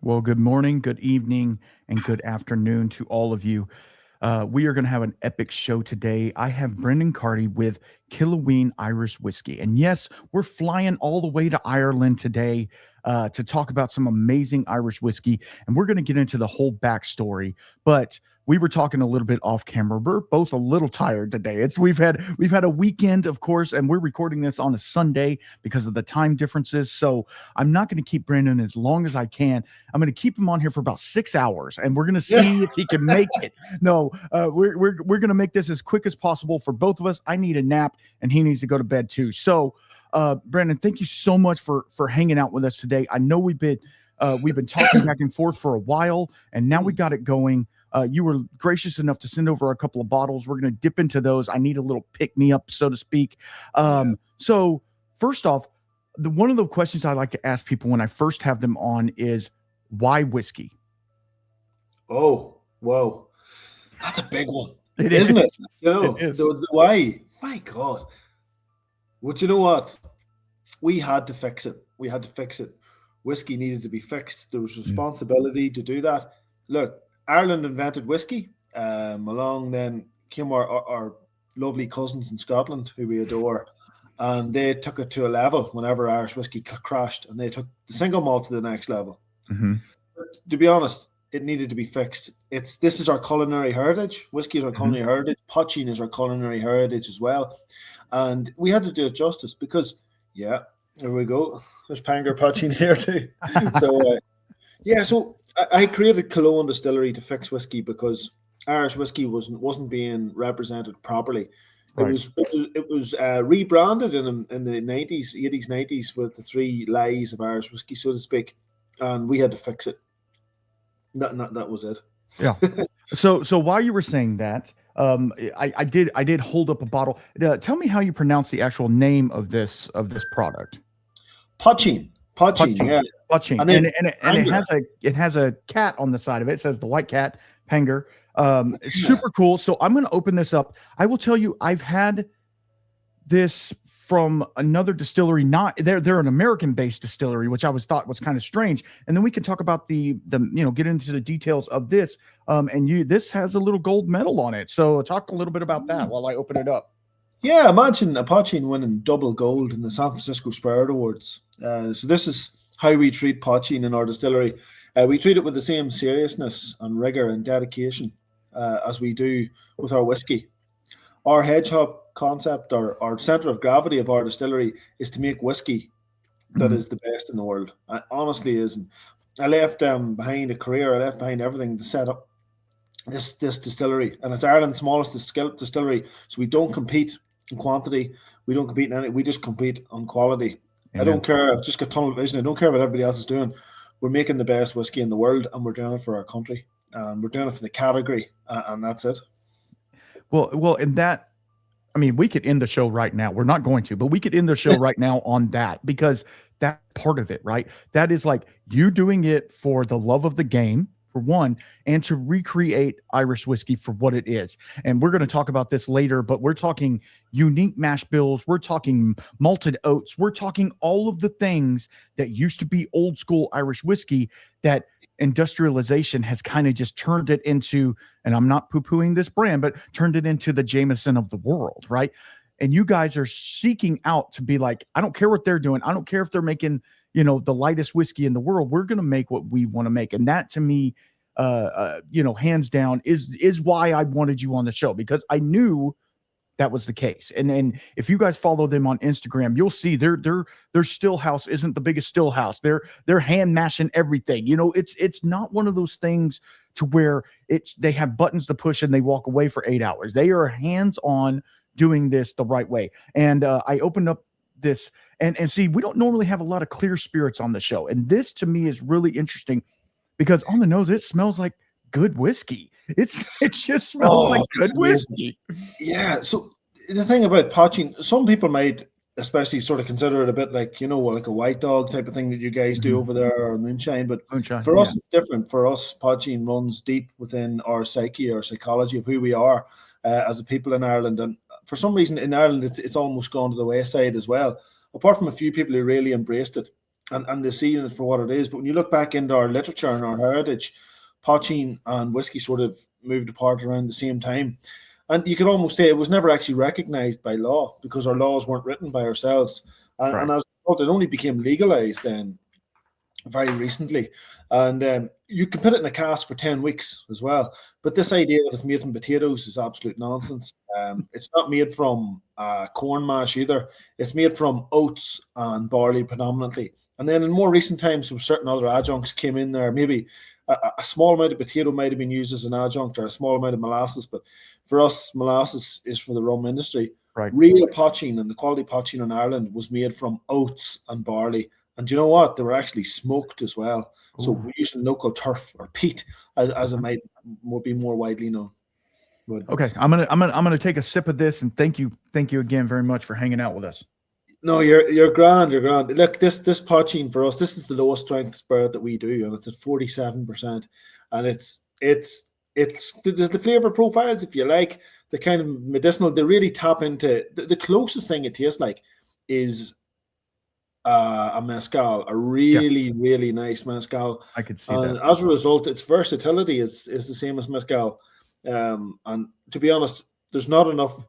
Well, good morning, good evening, and good afternoon to all of you. We are going to have an epic show today. I have Brendan Carty with Killowen Irish Whiskey. And yes, we're flying all the way to Ireland today to talk about some amazing Irish whiskey. And we're going to get into the whole backstory. But we were talking a little bit off camera. We're both a little tired today. We've had a weekend, of course, and we're recording this on a Sunday because of the time differences. So I'm not going to keep Brendan as long as I can. I'm going to keep him on here for about 6 hours, and we're going to see if he can make it. No, we're going to make this as quick as possible for both of us. I need a nap, and he needs to go to bed too. So, Brendan, thank you so much for hanging out with us today. I know we've been talking back and forth for a while, and now we got it going. You were gracious enough to send over a couple of bottles. We're going to dip into those. I need a little pick me up, so to speak. So first off, one of the questions I like to ask people when I first have them on is, why whiskey? Oh, whoa. That's a big one, It isn't it? It is. The why? My God. But you know what? We had to fix it. Whiskey needed to be fixed. There was responsibility to do that. Look, Ireland invented whiskey. Along then came our lovely cousins in Scotland, who we adore, and they took it to a level whenever Irish whiskey crashed, and they took the single malt to the next level. Mm-hmm. To be honest, it needed to be fixed. This is our culinary heritage. Whiskey is our culinary heritage. Poaching is our culinary heritage as well, and we had to do it justice because, yeah, there we go. There's Panger poaching here too. So I created Killowen Distillery to fix whiskey because Irish whiskey wasn't being represented properly. Right. It was rebranded in the 90s, 80s, 90s with the three lies of Irish whiskey, so to speak, and we had to fix it. That was it. Yeah. So while you were saying that, I did hold up a bottle. Tell me how you pronounce the actual name of this product. Poaching. Yeah. Poaching. And it has a cat on the side of it. It says the white cat, Panger. Super cool. So I'm going to open this up. I will tell you, I've had this from another distillery. Not they're an American-based distillery, which I thought was kind of strange. And then we can talk about the get into the details of this. This has a little gold medal on it. So talk a little bit about that while I open it up. Yeah, imagine a poaching winning double gold in the San Francisco Spirit Awards. So this is how we treat poaching in our distillery. We treat it with the same seriousness and rigor and dedication as we do with our whiskey. Our hedgehog concept, our center of gravity of our distillery, is to make whiskey that is the best in the world. It honestly isn't. I left behind a career. I left behind everything to set up this distillery, and it's Ireland's smallest distillery. So we don't compete in quantity. We don't compete in anything. We just compete on quality. I don't care. I've just got tunnel vision. I don't care what everybody else is doing. We're making the best whiskey in the world, and we're doing it for our country, and we're doing it for the category, and that's it. Well, and that, I mean, we could end the show right now. We're not going to, but we could end the show right now on that, because that part of it, right? That is like you doing it for the love of the game, for one, and to recreate Irish whiskey for what it is. And we're going to talk about this later, but we're talking unique mash bills. We're talking malted oats. We're talking all of the things that used to be old school Irish whiskey that industrialization has kind of just turned it into, and I'm not poo-pooing this brand, but turned it into the Jameson of the world, right? And you guys are seeking out to be like, I don't care what they're doing. I don't care if they're making, the lightest whiskey in the world. We're going to make what we want to make. And that, to me, hands down is why I wanted you on the show, because I knew that was the case. And if you guys follow them on Instagram, you'll see their still house isn't the biggest still house. They're hand mashing everything. It's not one of those things to where they have buttons to push and they walk away for 8 hours. They are hands on doing this the right way. And I opened up this and see, we don't normally have a lot of clear spirits on the show. And this to me is really interesting because on the nose, it smells like good whiskey. It just smells like good whiskey. Yeah. So the thing about poaching, some people might especially sort of consider it a bit like, like a white dog type of thing that you guys do over there, or moonshine. But for us, it's different. For us, poaching runs deep within our psyche, our psychology of who we are as a people in Ireland. And for some reason in Ireland, it's almost gone to the wayside as well. Apart from a few people who really embraced it. and they see it for what it is. But when you look back into our literature and our heritage, poaching and whiskey sort of moved apart around the same time. And you could almost say it was never actually recognized by law because our laws weren't written by ourselves. And as a result, it only became legalized then very recently. And you can put it in a cask for 10 weeks as well. But this idea that it's made from potatoes is absolute nonsense. It's not made from corn mash either. It's made from oats and barley predominantly. And then in more recent times, some certain other adjuncts came in there. Maybe a small amount of potato might have been used as an adjunct or a small amount of molasses. But for us, molasses is for the rum industry. Right. Real poaching and the quality poaching in Ireland was made from oats and barley. And do you know what? They were actually smoked as well. Ooh. So we're using local turf or peat, as it might be more widely known. But, okay, I'm gonna take a sip of this, and thank you again very much for hanging out with us. No, you're grand. You're grand. Look, this poaching for us, this is the lowest strength spirit that we do, and it's at 47%. And it's the flavor profiles, if you like, the kind of medicinal. They really tap into the closest thing it tastes like is a mezcal, a really nice mezcal. I could see that. that. As a result, its versatility is the same as mezcal. And to be honest, there's not enough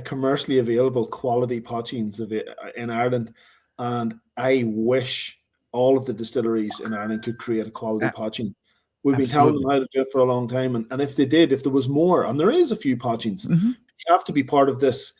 commercially available quality poachings of it in Ireland. And I wish all of the distilleries in Ireland could create a quality poaching. We've been telling them how to do it for a long time. And if they did, if there was more, and there is a few poachings, you have to be part of this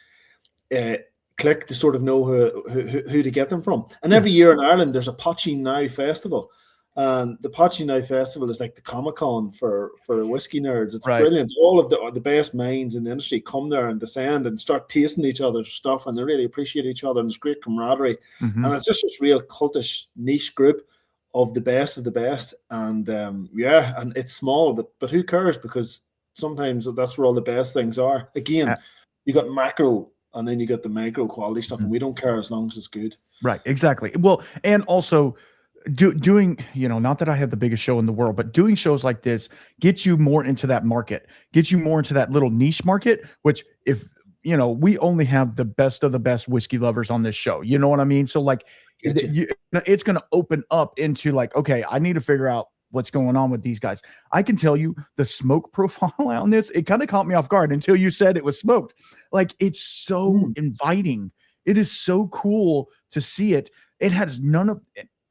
click to sort of know who to get them from. And every year in Ireland, there's a Poaching Now festival. And the Poaching Now festival is like the Comic-Con for whiskey nerds. It's brilliant. All of the best minds in the industry come there and descend and start tasting each other's stuff, and they really appreciate each other, and it's great camaraderie. And it's just this real cultish niche group of the best of the best. And and it's small, but who cares? Because sometimes that's where all the best things are. Again, you got macro, and then you got the micro quality stuff, and we don't care as long as it's good. Right, exactly. Well, and also doing, not that I have the biggest show in the world, but doing shows like this gets you more into that market, gets you more into that little niche market, which if, we only have the best of the best whiskey lovers on this show. You know what I mean? So like, it's going to open up into like, okay, I need to figure out what's going on with these guys. I can tell you the smoke profile on this, it kind of caught me off guard until you said it was smoked. Like, it's so inviting. It is so cool to see it. It has none of,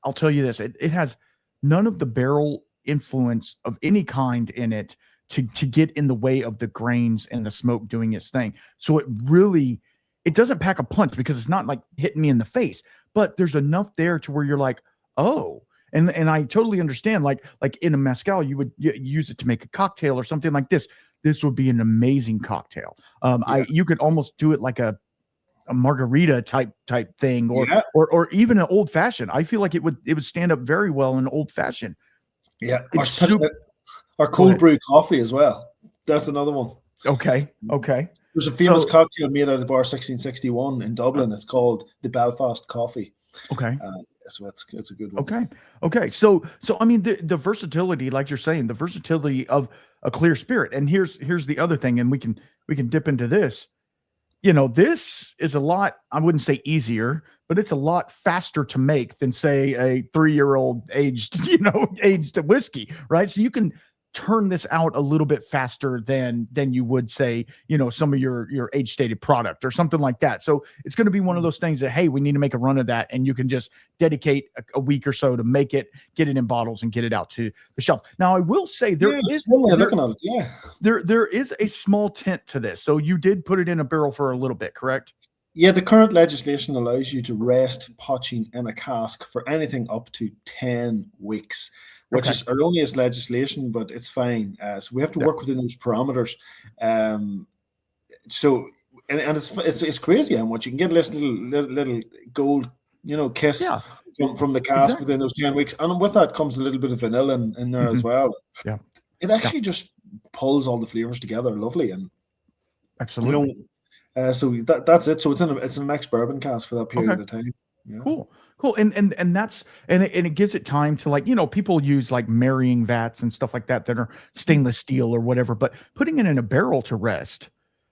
I'll tell you this, it has none of the barrel influence of any kind in it to get in the way of the grains and the smoke doing its thing. So it doesn't pack a punch because it's not like hitting me in the face, but there's enough there to where you're like, oh, and I totally understand. Like in a mezcal, you would use it to make a cocktail or something like this. This would be an amazing cocktail. You could almost do it like a margarita type thing, or even an old fashioned. I feel like it would stand up very well in old fashioned. Yeah, or cold brew coffee as well. That's another one. Okay. There's a famous cocktail made out of bar 1661 in Dublin. It's called the Belfast Coffee. Okay. So it's a good one. Okay. So I mean the versatility, like you're saying, the versatility of a clear spirit. And here's the other thing, and we can dip into this. This is a lot, I wouldn't say easier, but it's a lot faster to make than, say, a 3-year-old aged whiskey, right? So you can turn this out a little bit faster than you would, say, some of your age stated product or something like that. So it's going to be one of those things that, hey, we need to make a run of that, and you can just dedicate a week or so to make it, get it in bottles, and get it out to the shelf. Now, I will say there is a small tint to this. So you did put it in a barrel for a little bit, correct? Yeah, the current legislation allows you to rest poaching in a cask for anything up to 10 weeks. Which is erroneous legislation, but it's fine. So we have to work within those parameters. So it's crazy how much you can get this little gold, kiss from the cask within those 10 weeks, and with that comes a little bit of vanilla in there as well. Yeah, it actually just pulls all the flavors together, lovely, and absolutely. So that's it. So it's an ex-bourbon cask for that period of time. Yeah. Cool. And that's, and it gives it time to, like, people use like marrying vats and stuff like that are stainless steel or whatever, but putting it in a barrel to rest,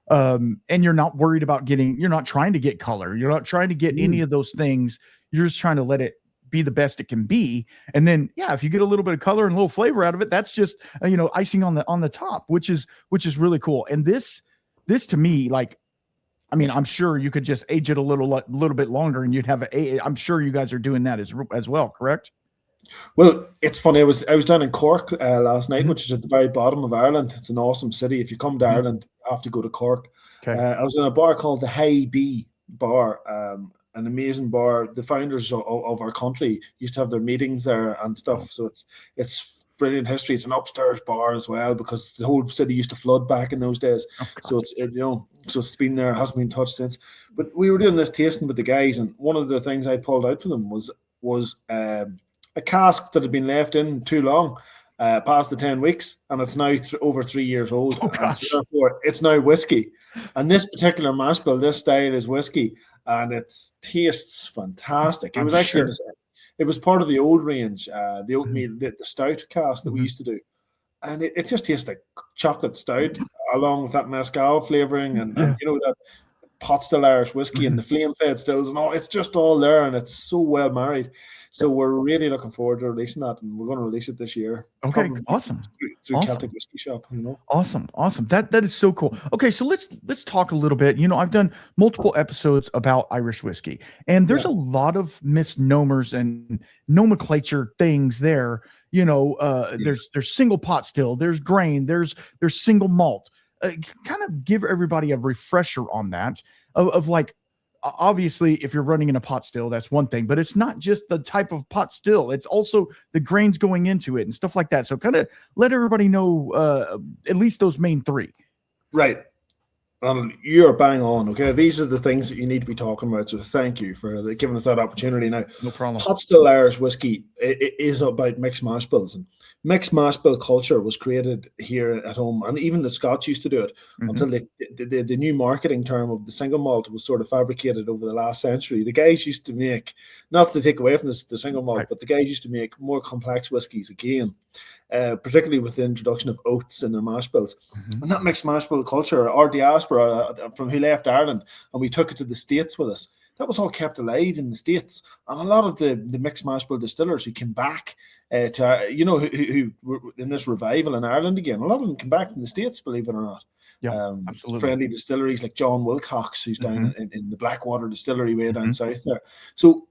and you're not worried about you're not trying to get color. You're not trying to get any of those things. You're just trying to let it be the best it can be. And then, yeah, if you get a little bit of color and a little flavor out of it, that's just icing on the top, which is really cool. And this to me, like, I mean, I'm sure you could just age it a little bit longer, and you'd have I'm sure you guys are doing that as well, correct? Well, it's funny. I was down in Cork last night, which is at the very bottom of Ireland. It's an awesome city. If you come to Ireland, you have to go to Cork. Okay. I was in a bar called the High B Bar, an amazing bar. The founders of our country used to have their meetings there and stuff. So it's brilliant history. It's an upstairs bar as well, because the whole city used to flood back in those days. So it's been there. It hasn't been touched since. But we were doing this tasting with the guys, and one of the things I pulled out for them was a cask that had been left in too long, past the 10 weeks, and it's now over 3 years old. Oh, gosh. So therefore, it's now whiskey. And this particular mash bill, this style is whiskey, and it tastes fantastic. It was actually, it was part of the old range, the oatmeal, the stout cask that we used to do. And it just tastes like chocolate stout, along with that mezcal flavoring and that pot still Irish whiskey and the flame fed stills and all. It's just all there, and it's so well married. So we're really looking forward to releasing that, and we're going to release it this year. Okay, awesome. Through Celtic Whiskey Shop, Awesome. That is so cool. Okay, so let's talk a little bit. I've done multiple episodes about Irish whiskey, and there's a lot of misnomers and nomenclature things there. There's single pot still, there's grain, there's single malt. Kind of give everybody a refresher on that of like, obviously, if you're running in a pot still, that's one thing, but it's not just the type of pot still. It's also the grains going into it and stuff like that. So kind of let everybody know at least those main three. Right. You're bang on. Okay. These are the things that you need to be talking about. So thank you for giving us that opportunity. Now, no problem. Pot still Irish whiskey is about mixed mash bills, and mixed mash bill culture was created here at home, and even the Scots used to do it until the new marketing term of the single malt was sort of fabricated over the last century. The guys used to make, not to take away from the single malt, but the guys used to make more complex whiskies again. Particularly with the introduction of oats in the mash bills. And that mixed mash bill culture, our diaspora from who left Ireland, and we took it to the States with us, that was all kept alive in the States. And a lot of the mixed mash bill distillers who came back who were in this revival in Ireland again, a lot of them came back from the States, believe it or not. Yeah, absolutely. Friendly distilleries like John Wilcox, who's down in the Blackwater Distillery way down south there. So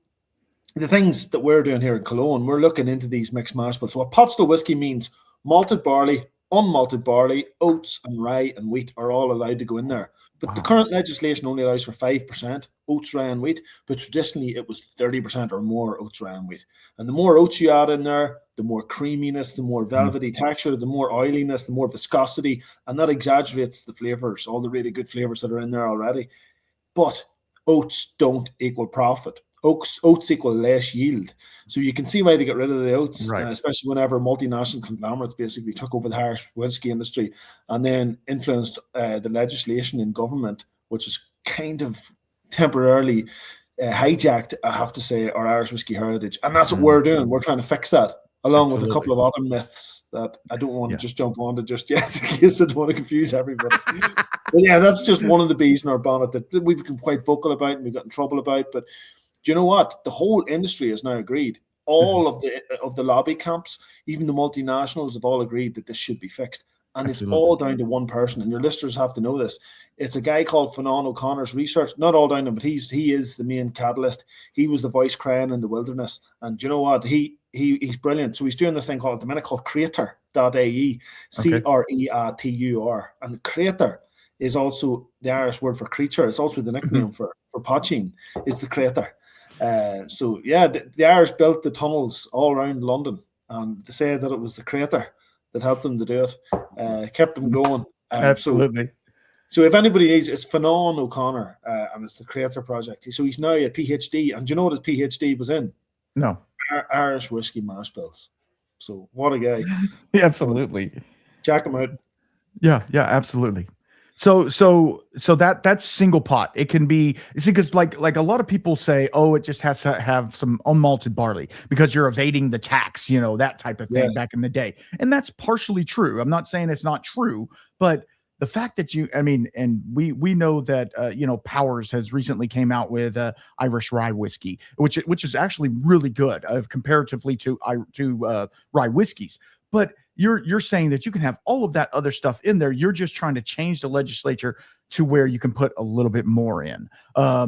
the things that we're doing here in Killowen, we're looking into these mixed mash bills. So a pot still whiskey means malted barley, unmalted barley, oats and rye and wheat are all allowed to go in there. But the current legislation only allows for 5% oats, rye and wheat, but traditionally it was 30% or more oats, rye and wheat. And the more oats you add in there, the more creaminess, the more velvety texture, the more oiliness, the more viscosity, and that exaggerates the flavors, all the really good flavors that are in there already. But oats don't equal profit. Oats equal less yield. So you can see why they get rid of the oats, especially whenever multinational conglomerates basically took over the Irish whiskey industry and then influenced the legislation in government, which is kind of temporarily hijacked, I have to say, our Irish whiskey heritage. And that's what we're doing. We're trying to fix that, along with a couple of other myths that I don't want to just jump onto just yet, in case I don't want to confuse everybody. But yeah, that's just one of the bees in our bonnet that we've been quite vocal about and we've got in trouble about. But do you know what? The whole industry has now agreed. All of the lobby camps, even the multinationals, have all agreed that this should be fixed. And it's all down to one person. And your listeners have to know this. It's a guy called Fionnán O'Connor's research. Not all down to him, but he is the main catalyst. He was the voice crying in the wilderness. And do you know what? He's brilliant. So he's doing this thing called, at the minute, called Creator.ie, Creatur. And Creator is also the Irish word for creature. It's also the nickname for poaching, is the Creator. So yeah, the Irish built the tunnels all around London, and they say that it was the Creator that helped them to do it, kept them going. Absolutely. So if anybody needs, it's Fionnán O'Connor, and it's the Creator Project. So he's now a PhD, and do you know what his PhD was in? No. Irish whiskey mash bills. So what a guy! Yeah, absolutely. Check him out. Yeah, absolutely. So that's single pot. It can be, because like a lot of people say, oh, it just has to have some unmalted barley because you're evading the tax, that type of thing back in the day. And that's partially true. I'm not saying it's not true, but the fact that and we know that Powers has recently came out with Irish rye whiskey, which is actually really good comparatively to rye whiskeys. But you're saying that you can have all of that other stuff in there. You're just trying to change the legislature to where you can put a little bit more in, so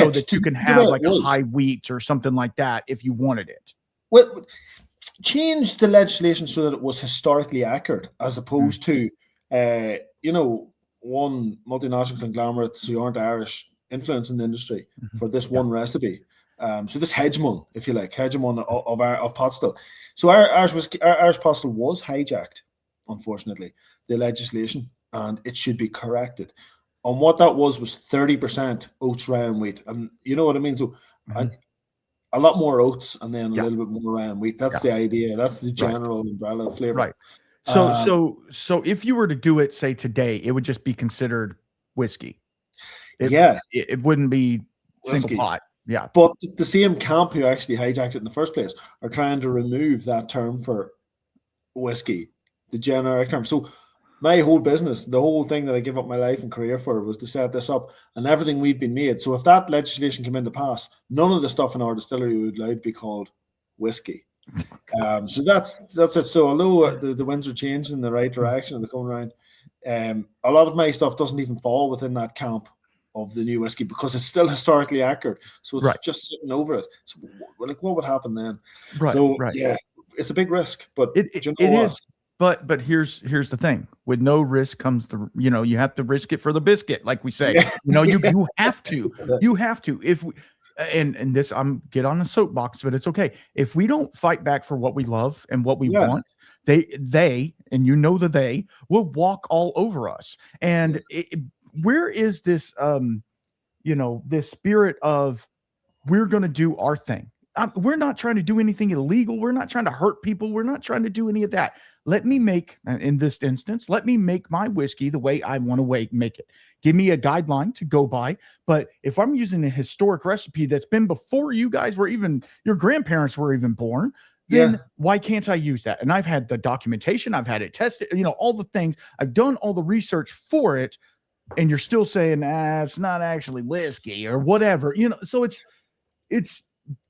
that you can have like a high wheat or something like that if you wanted it. Well, change the legislation so that it was historically accurate, as opposed to, one multinational conglomerates who aren't Irish influencing the industry for this one recipe. So this hegemon, if you like, of pot still. So our Irish pot still was hijacked, unfortunately, the legislation, and it should be corrected. And what that was 30% oats, rye, and wheat, and you know what I mean. So a lot more oats and then a little bit more rye and wheat. That's the idea. That's the general umbrella flavor. Right. So if you were to do it, say today, it would just be considered whiskey. It wouldn't be single pot. Yeah. But the same camp who actually hijacked it in the first place are trying to remove that term for whiskey, the generic term. So my whole business, the whole thing that I give up my life and career for, was to set this up, and everything we've been made. So if that legislation came into pass, none of the stuff in our distillery would allowed to be called whiskey. So that's it. So although the winds are changing in the right direction and they're coming around, a lot of my stuff doesn't even fall within that camp of the new whiskey because it's still historically accurate. So it's just sitting over it. So like, what would happen then? Right. So it's a big risk, but it is. But here's the thing: with no risk comes you have to risk it for the biscuit, like we say. You have to. You have to. If we, and this, I'm get on a soapbox, but it's okay. If we don't fight back for what we love and what we want, they and they will walk all over us. And where is this this spirit of we're going to do our thing? We're not trying to do anything illegal. We're not trying to hurt people. We're not trying to do any of that. In this instance, let me make my whiskey the way I want to make it. Give me a guideline to go by. But if I'm using a historic recipe that's been before you guys were even, your grandparents were even born, then why can't I use that? And I've had the documentation. I've had it tested, all the things. I've done all the research for it. And you're still saying, it's not actually whiskey or whatever, so it's,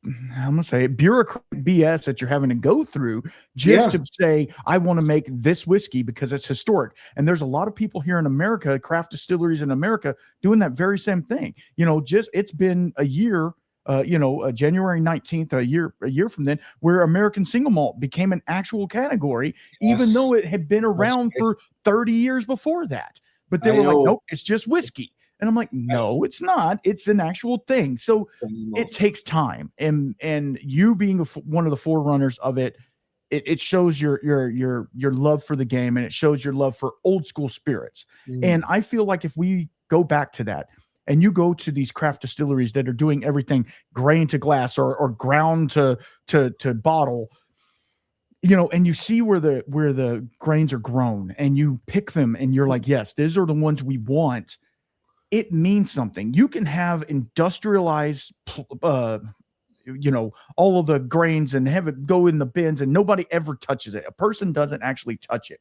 I'm gonna say bureaucratic BS that you're having to go through just to say I want to make this whiskey because it's historic. And there's a lot of people here in America, craft distilleries in America, doing that very same thing. It's been a year, January 19th, a year from then, where American single malt became an actual category, even though it had been around for 30 years before that. But they were like, nope, it's just whiskey. And I'm like, no, it's not. It's an actual thing. So it takes time. And you being one of the forerunners of it, it shows your love for the game, and it shows your love for old school spirits. And I feel like if we go back to that, and you go to these craft distilleries that are doing everything grain to glass or ground to bottle, and you see where the grains are grown, and you pick them, and you're like, yes, these are the ones we want. It means something. You can have industrialized, all of the grains and have it go in the bins and nobody ever touches it. A person doesn't actually touch it.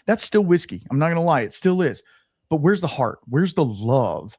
That's still whiskey. I'm not going to lie. It still is. But where's the heart? Where's the love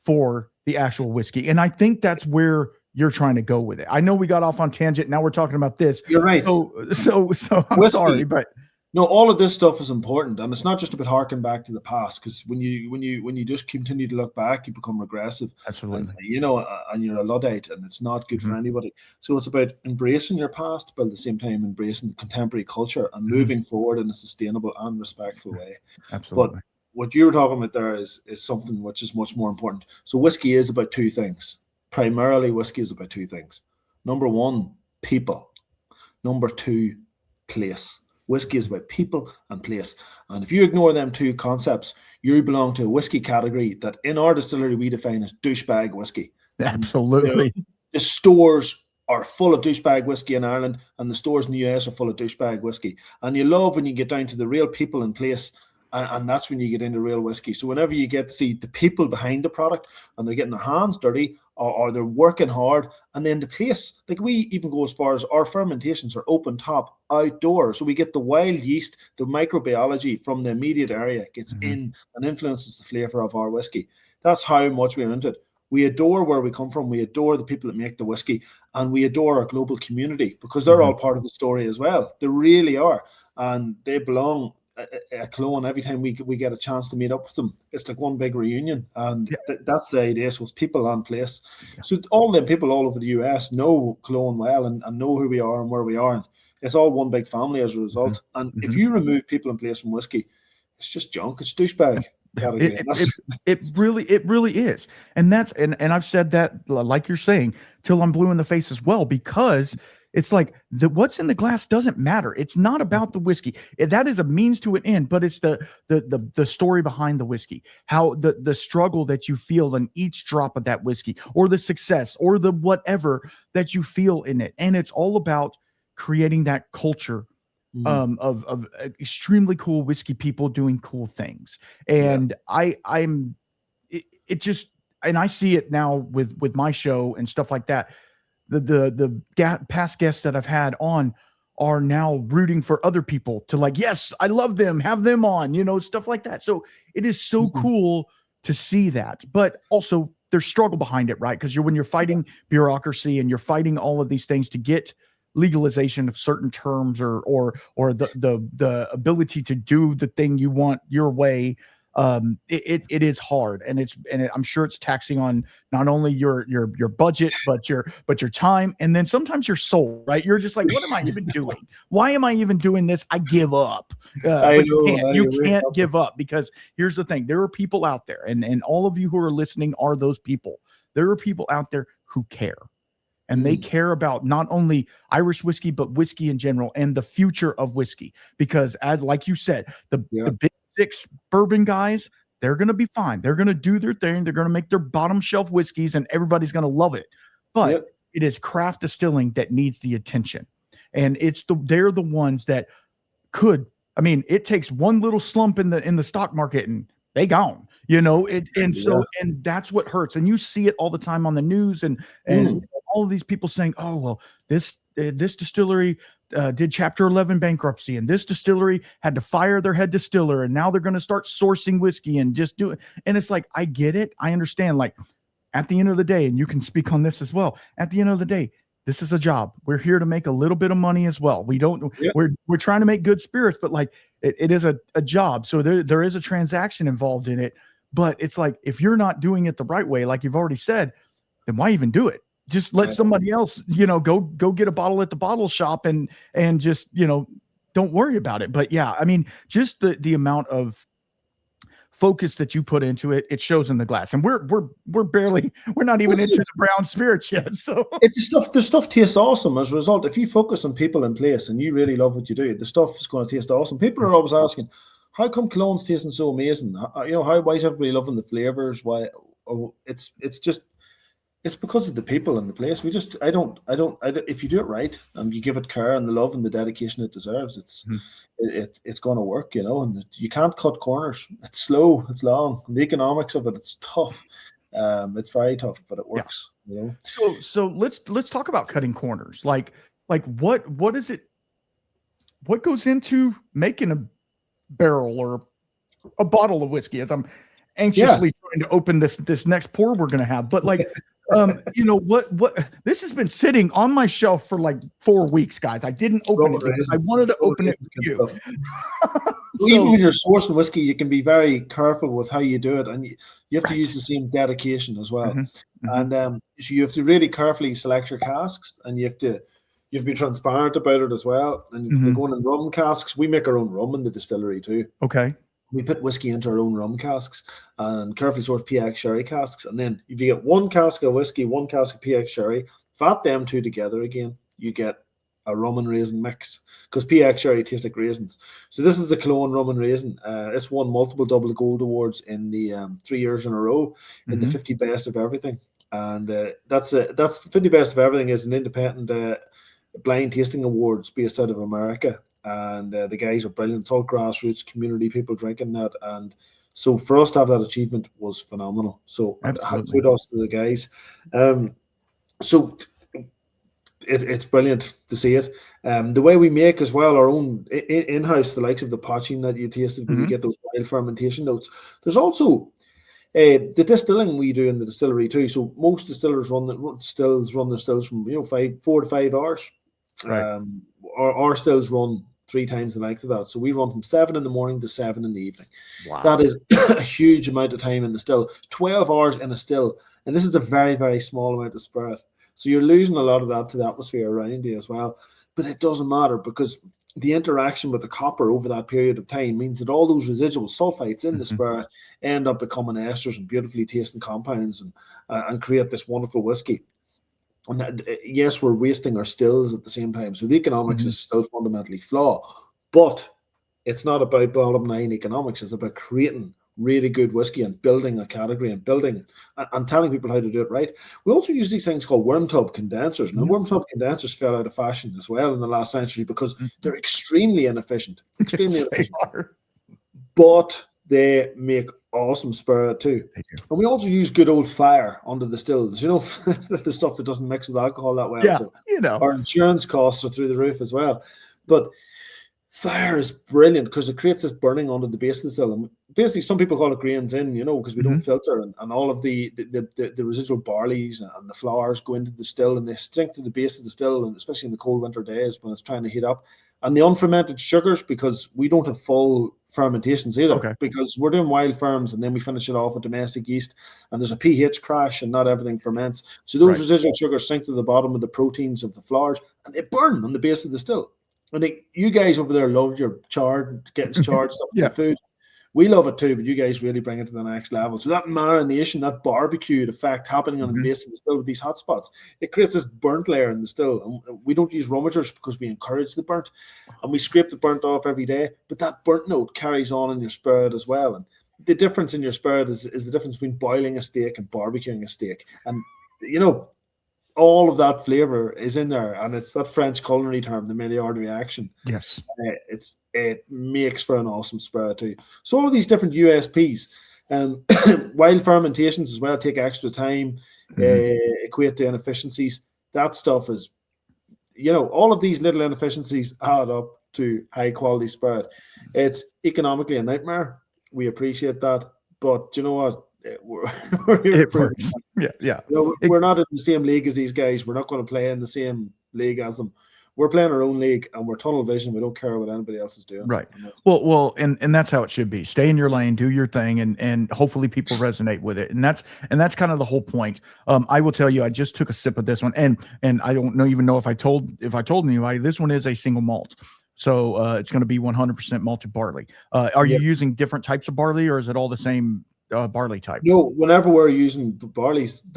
for the actual whiskey? And I think that's where you're trying to go with it. I know we got off on tangent. Now we're talking about this. You're right. So I'm whiskey. Sorry, but no, all of this stuff is important, and it's not just about harking back to the past. Because when you just continue to look back, you become regressive. Absolutely. And you're a Luddite, and it's not good for anybody. So it's about embracing your past, but at the same time embracing contemporary culture and moving forward in a sustainable and respectful way. Absolutely. But what you were talking about there is something which is much more important. So whiskey is about two things. Primarily, whiskey is about two things. Number one, people. Number two, place. Whiskey is about people and place. And if you ignore them two concepts, you belong to a whiskey category that in our distillery we define as douchebag whiskey. Absolutely. The stores are full of douchebag whiskey in Ireland, and the stores in the US are full of douchebag whiskey. And you love when you get down to the real people and place, and that's when you get into real whiskey. So whenever you get to see the people behind the product and they're getting their hands dirty or they're working hard. And then the place, like we even go as far as our fermentations are open top, outdoor. So we get the wild yeast, the microbiology from the immediate area gets in and influences the flavour of our whiskey. That's how much we're into it. We adore where we come from. We adore the people that make the whiskey, and we adore our global community because they're all part of the story as well. They really are, and they belong at Killowen. Every time we get a chance to meet up with them, it's like one big reunion, and that's the idea. So it's people and place. So all them people all over the US know Killowen well and know who we are and where we are, and it's all one big family as a result. And if you remove people and place from whiskey, it's just junk. It's douchebag. It really is. And that's and I've said that, like you're saying, till I'm blue in the face as well, because it's like what's in the glass doesn't matter. It's not about the whiskey. That is a means to an end, but it's the story behind the whiskey, how the struggle that you feel in each drop of that whiskey, or the success, or the whatever that you feel in it. And it's all about creating that culture of extremely cool whiskey people doing cool things. And I'm it just, and I see it now with my show and stuff like that. The past guests that I've had on are now rooting for other people to, like, yes, I love them, have them on, stuff like that. So it is so cool to see that, but also there's struggle behind it, right? Because when you're fighting bureaucracy and you're fighting all of these things to get legalization of certain terms or the ability to do the thing you want your way, it is hard, and I'm sure it's taxing on not only your budget but your time, and then sometimes your soul, right? You're just like, what am I even doing? Why am I even doing this? I give up. But you can't give up, because here's the thing: there are people out there, and all of you who are listening are those people. There are people out there who care. And they care about not only Irish whiskey, but whiskey in general and the future of whiskey. Because, like you said, the big six bourbon guys, they're going to be fine. They're going to do their thing. They're going to make their bottom shelf whiskeys, and everybody's going to love it. But it is craft distilling that needs the attention. And they're the ones that could, I mean, it takes one little slump in the stock market and they gone, and that's what hurts. And you see it all the time on the news, and all of these people saying, oh, well, this distillery did Chapter 11 bankruptcy, and this distillery had to fire their head distiller, and now they're going to start sourcing whiskey and just do it. And it's like, I get it. I understand. Like, at the end of the day, and you can speak on this as well, at the end of the day, this is a job. We're here to make a little bit of money as well. We're trying to make good spirits, but like it is a job. So there is a transaction involved in it. But it's like, if you're not doing it the right way, like you've already said, then why even do it? Just let somebody else, go get a bottle at the bottle shop and just, don't worry about it. But yeah, I mean, just the amount of focus that you put into it, it shows in the glass. And we're not even into the brown spirits yet. So the stuff tastes awesome as a result. If you focus on people in place and you really love what you do, the stuff is going to taste awesome. People are always asking, how come Killowen's tasting so amazing? Why is everybody loving the flavors? Why? Oh, it's because of the people in the place. If you do it right and you give it care and the love and the dedication it deserves, it's going to work, and you can't cut corners. It's slow, it's long. The economics of it, it's tough. It's very tough, but it works. So let's talk about cutting corners. Like what is it? What goes into making a barrel or a bottle of whiskey? As I'm anxiously trying to open this next pour we're going to have, but like. What this has been sitting on my shelf for like 4 weeks, guys. I didn't open it because I wanted to open it with you. Even when you're sourcing whiskey, you can be very careful with how you do it, and you have to use the same dedication as well. And so you have to really carefully select your casks, and you have to be transparent about it as well. And if they're going in rum casks, we make our own rum in the distillery too. Okay. We put whiskey into our own rum casks and carefully source PX sherry casks. And then if you get one cask of whiskey, one cask of PX sherry, fat them two together again, you get a rum and raisin mix, because PX sherry tastes like raisins. So this is the Killowen rum and raisin. It's won multiple double gold awards in the 3 years in a row in the 50 best of everything. And that's 50 best of everything is an independent blind tasting awards based out of America. And the guys are brilliant. It's all grassroots community people drinking that, and So for us to have that achievement was phenomenal. So Absolutely. kudos to the guys. So it's brilliant to see it. The way we make as well our own in-house, the likes of the poaching that you tasted when you get those wild fermentation notes. There's also the distilling we do in the distillery too. So most distillers run their stills from 4 to 5 hours. Right. Our stills run 3 times the length of that. So we run from 7 in the morning to 7 in the evening. Wow. That is a huge amount of time in the still. 12 hours in a still, and this is a very, very small amount of spirit. So you're losing a lot of that to the atmosphere around you as well. But it doesn't matter, because the interaction with the copper over that period of time means that all those residual sulfites in the spirit end up becoming esters and beautifully tasting compounds and create this wonderful whiskey. And that, yes, we're wasting our stills at the same time. So the economics is still fundamentally flawed. But it's not about bottom line economics. It's about creating really good whiskey and building a category and building and telling people how to do it right. We also use these things called worm tub condensers. Now, worm tub condensers fell out of fashion as well in the last century because they're extremely inefficient. Extremely inefficient. But they make awesome spirit too. And we also use good old fire under the stills, the stuff that doesn't mix with alcohol that well. Yeah, so our insurance costs are through the roof as well. But fire is brilliant because it creates this burning under the base of the still. And basically, some people call it grains in, because we don't filter, and all of the residual barleys and the flowers go into the still and they sink to the base of the still, and especially in the cold winter days when it's trying to heat up. And the unfermented sugars, because we don't have full fermentations either, because we're doing wild ferms and then we finish it off with domestic yeast, and there's a pH crash and not everything ferments. So those residual sugars sink to the bottom of the proteins of the flowers and they burn on the base of the still. And you guys over there love your getting charred stuff in food. We love it too, but you guys really bring it to the next level. So that marination, that barbecue effect happening on the base of the still with these hot spots, it creates this burnt layer in the still. And we don't use rumagers because we encourage the burnt, and we scrape the burnt off every day. But that burnt note carries on in your spirit as well. And the difference in your spirit is the difference between boiling a steak and barbecuing a steak. And all of that flavor is in there, and it's that French culinary term, the Maillard reaction. Yes, it makes for an awesome spirit too. So all of these different USPs, wild fermentations as well take extra time, equate to inefficiencies. That stuff is, all of these little inefficiencies add up to high quality spirit. It's economically a nightmare. We appreciate that, but you know what? It works. Yeah. We're not in the same league as these guys. We're not going to play in the same league as them. We're playing our own league, and we're tunnel vision. We don't care what anybody else is doing. Right. Well, and that's how it should be. Stay in your lane, do your thing, and hopefully people resonate with it. And that's kind of the whole point. I will tell you, I just took a sip of this one, and I don't even know if I told anybody, this one is a single malt. So it's going to be 100% malted barley. Are you using different types of barley, or is it all the same barley type? No, whenever we're using the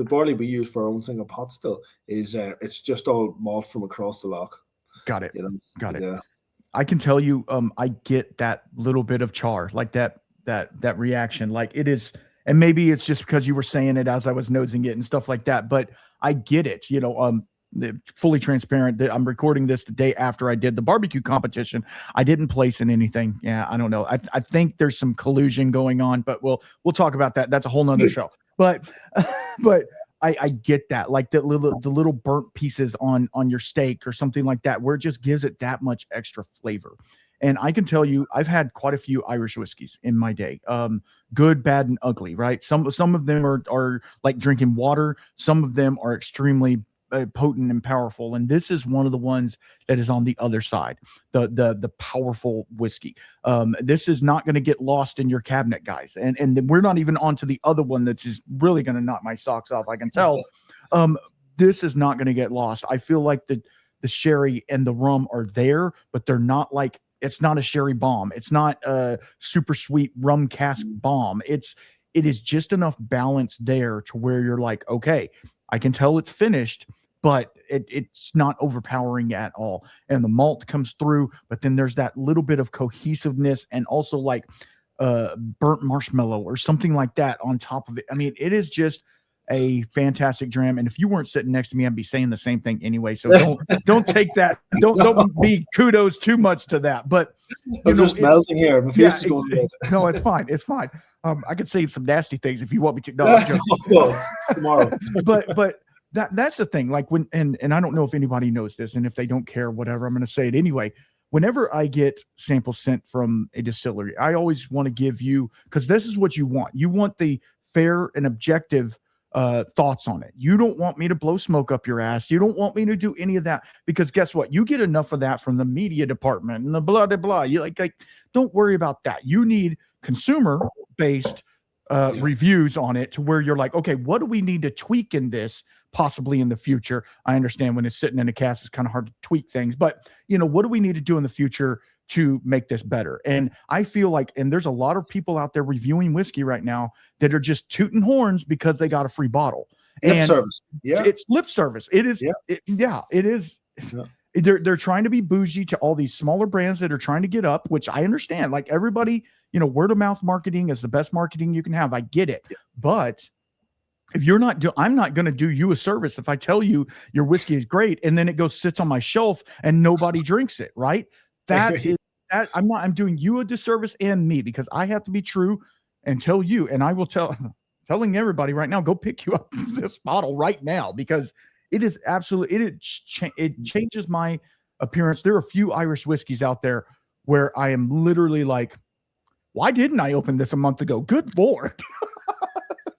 barley we use for our own single pot still is it's just all malt from across the loch. Got it. Got it. Yeah. I can tell you, I get that little bit of char, like that reaction, like it is, and maybe it's just because you were saying it as I was nosing it and stuff like that, but I get it. Fully transparent. I'm recording this the day after I did the barbecue competition. I didn't place in anything. Yeah, I don't know. I think there's some collusion going on, but we'll talk about that. That's a whole nother show. But I get that, like the little burnt pieces on your steak or something like that, where it just gives it that much extra flavor. And I can tell you, I've had quite a few Irish whiskeys in my day. Good, bad, and ugly, right? Some of them are like drinking water. Some of them are extremely potent and powerful, and this is one of the ones that is on the other side, the powerful whiskey. This is not going to get lost in your cabinet, guys, and we're not even on to the other one that's just really going to knock my socks off, I can tell. This is not going to get lost. I feel like the sherry and the rum are there, but they're not like, it's not a sherry bomb, it's not a super sweet rum cask bomb. It is just enough balance there to where you're like, okay, I can tell it's finished, but it's not overpowering at all. And the malt comes through, but then there's that little bit of cohesiveness and also like burnt marshmallow or something like that on top of it. I mean, it is just a fantastic dram. And if you weren't sitting next to me, I'd be saying the same thing anyway. So don't take that. Don't be kudos too much to that. But I'm just melting here. My face is going red. No, it's fine. It's fine. I could say some nasty things if you want me to. No, I'm joking. Well, tomorrow. but that's the thing. Like when and I don't know if anybody knows this, and if they don't care, whatever, I'm going to say it anyway. Whenever I get samples sent from a distillery, I always want to give you, because this is what you want. You want the fair and objective thoughts on it. You don't want me to blow smoke up your ass. You don't want me to do any of that, because guess what? You get enough of that from the media department and the blah blah blah. You like don't worry about that. You need consumer based reviews on it, to where you're like, okay, what do we need to tweak in this possibly in the future? I understand when it's sitting in a cask, it's kind of hard to tweak things, but what do we need to do in the future to make this better? And I feel like, and there's a lot of people out there reviewing whiskey right now that are just tooting horns because they got a free bottle. Lip service. Yeah. It's lip service. It is. Yeah. It is. Yeah. They're trying to be bougie to all these smaller brands that are trying to get up, which I understand. Like everybody, word of mouth marketing is the best marketing you can have. I get it. Yeah. But if you're not I'm not going to do you a service if I tell you your whiskey is great and then it sits on my shelf and nobody drinks it, right? I'm doing you a disservice and me, because I have to be true and tell you, and I will telling everybody right now, go pick you up this bottle right now, because it is absolutely, it changes my appearance. There are a few Irish whiskeys out there where I am literally like, why didn't I open this a month ago? Good Lord.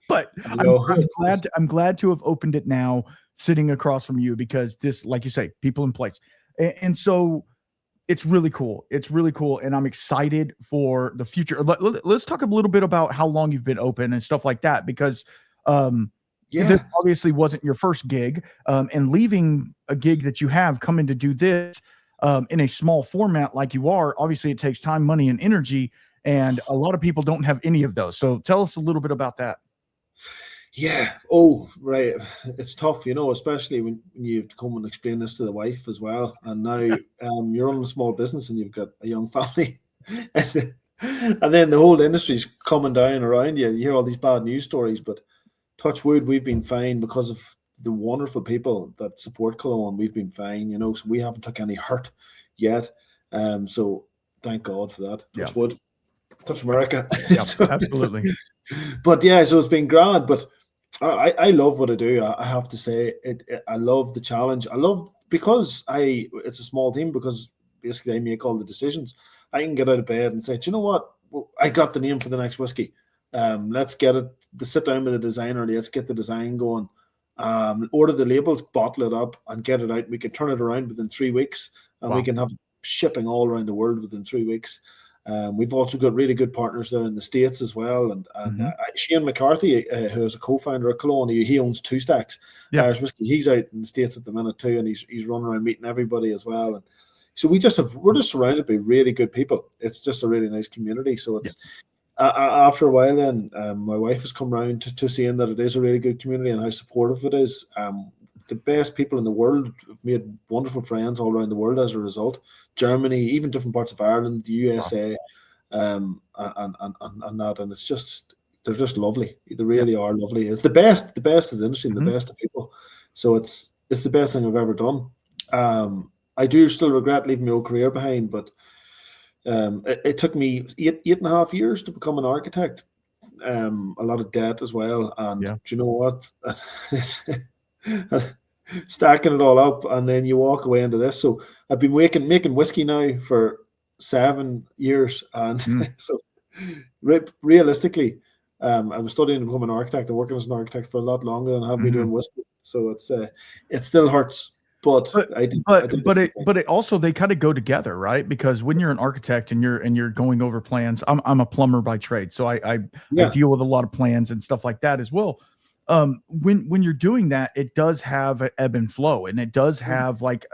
But I'm glad to have opened it now, sitting across from you, because this, like you say, people in place. And so it's really cool. It's really cool. And I'm excited for the future. Let's talk a little bit about how long you've been open and stuff like that, because this obviously wasn't your first gig, and leaving a gig that you have, coming to do this in a small format like you are, obviously it takes time, money, and energy, and a lot of people don't have any of those. So tell us a little bit about that. Yeah. Oh, right. It's tough, especially when you have to come and explain this to the wife as well. And now you're running a small business and you've got a young family, and then the whole industry's coming down around you. You hear all these bad news stories, but touch wood, we've been fine because of the wonderful people that support Killowen. We've been fine, so we haven't took any hurt yet. So thank God for that. Touch wood. Touch America. Yeah, absolutely. But yeah, so it's been grand. But I love what I do. I have to say, I love the challenge. I love, because it's a small team, because basically I make all the decisions. I can get out of bed and say, do you know what? I got the name for the next whiskey. Let's get it. Sit down with the designer. Let's get the design going. Order the labels, bottle it up, and get it out. We can turn it around within 3 weeks, and we can have shipping all around the world within 3 weeks. We've also got really good partners there in the States as well. And Shane McCarthy, who is a co-founder of Killowen, he owns Two Stacks Irish whiskey. He's out in the States at the minute too, and he's running around meeting everybody as well. And so we're just surrounded by really good people. It's just a really nice community. So it's after a while, then my wife has come around to seeing that it is a really good community and how supportive it is. The best people in the world. Have made wonderful friends all around the world as a result. Germany, even different parts of Ireland, the USA, and that. And it's just, they're just lovely. They really are lovely. It's the best of the industry and the best of people. So it's the best thing I've ever done. I do still regret leaving my old career behind, but it took me eight and a half years to become an architect. A lot of debt as well. And do you know what? Stacking it all up, and then you walk away into this. So I've been making whiskey now for 7 years, and so realistically, I was studying to become an architect and working as an architect for a lot longer than I've been doing whiskey. So it still hurts, but it also, they kind of go together, right? Because when you're an architect and you're going over plans, I'm a plumber by trade, so I deal with a lot of plans and stuff like that as well. When you're doing that, it does have an ebb and flow, and it does have like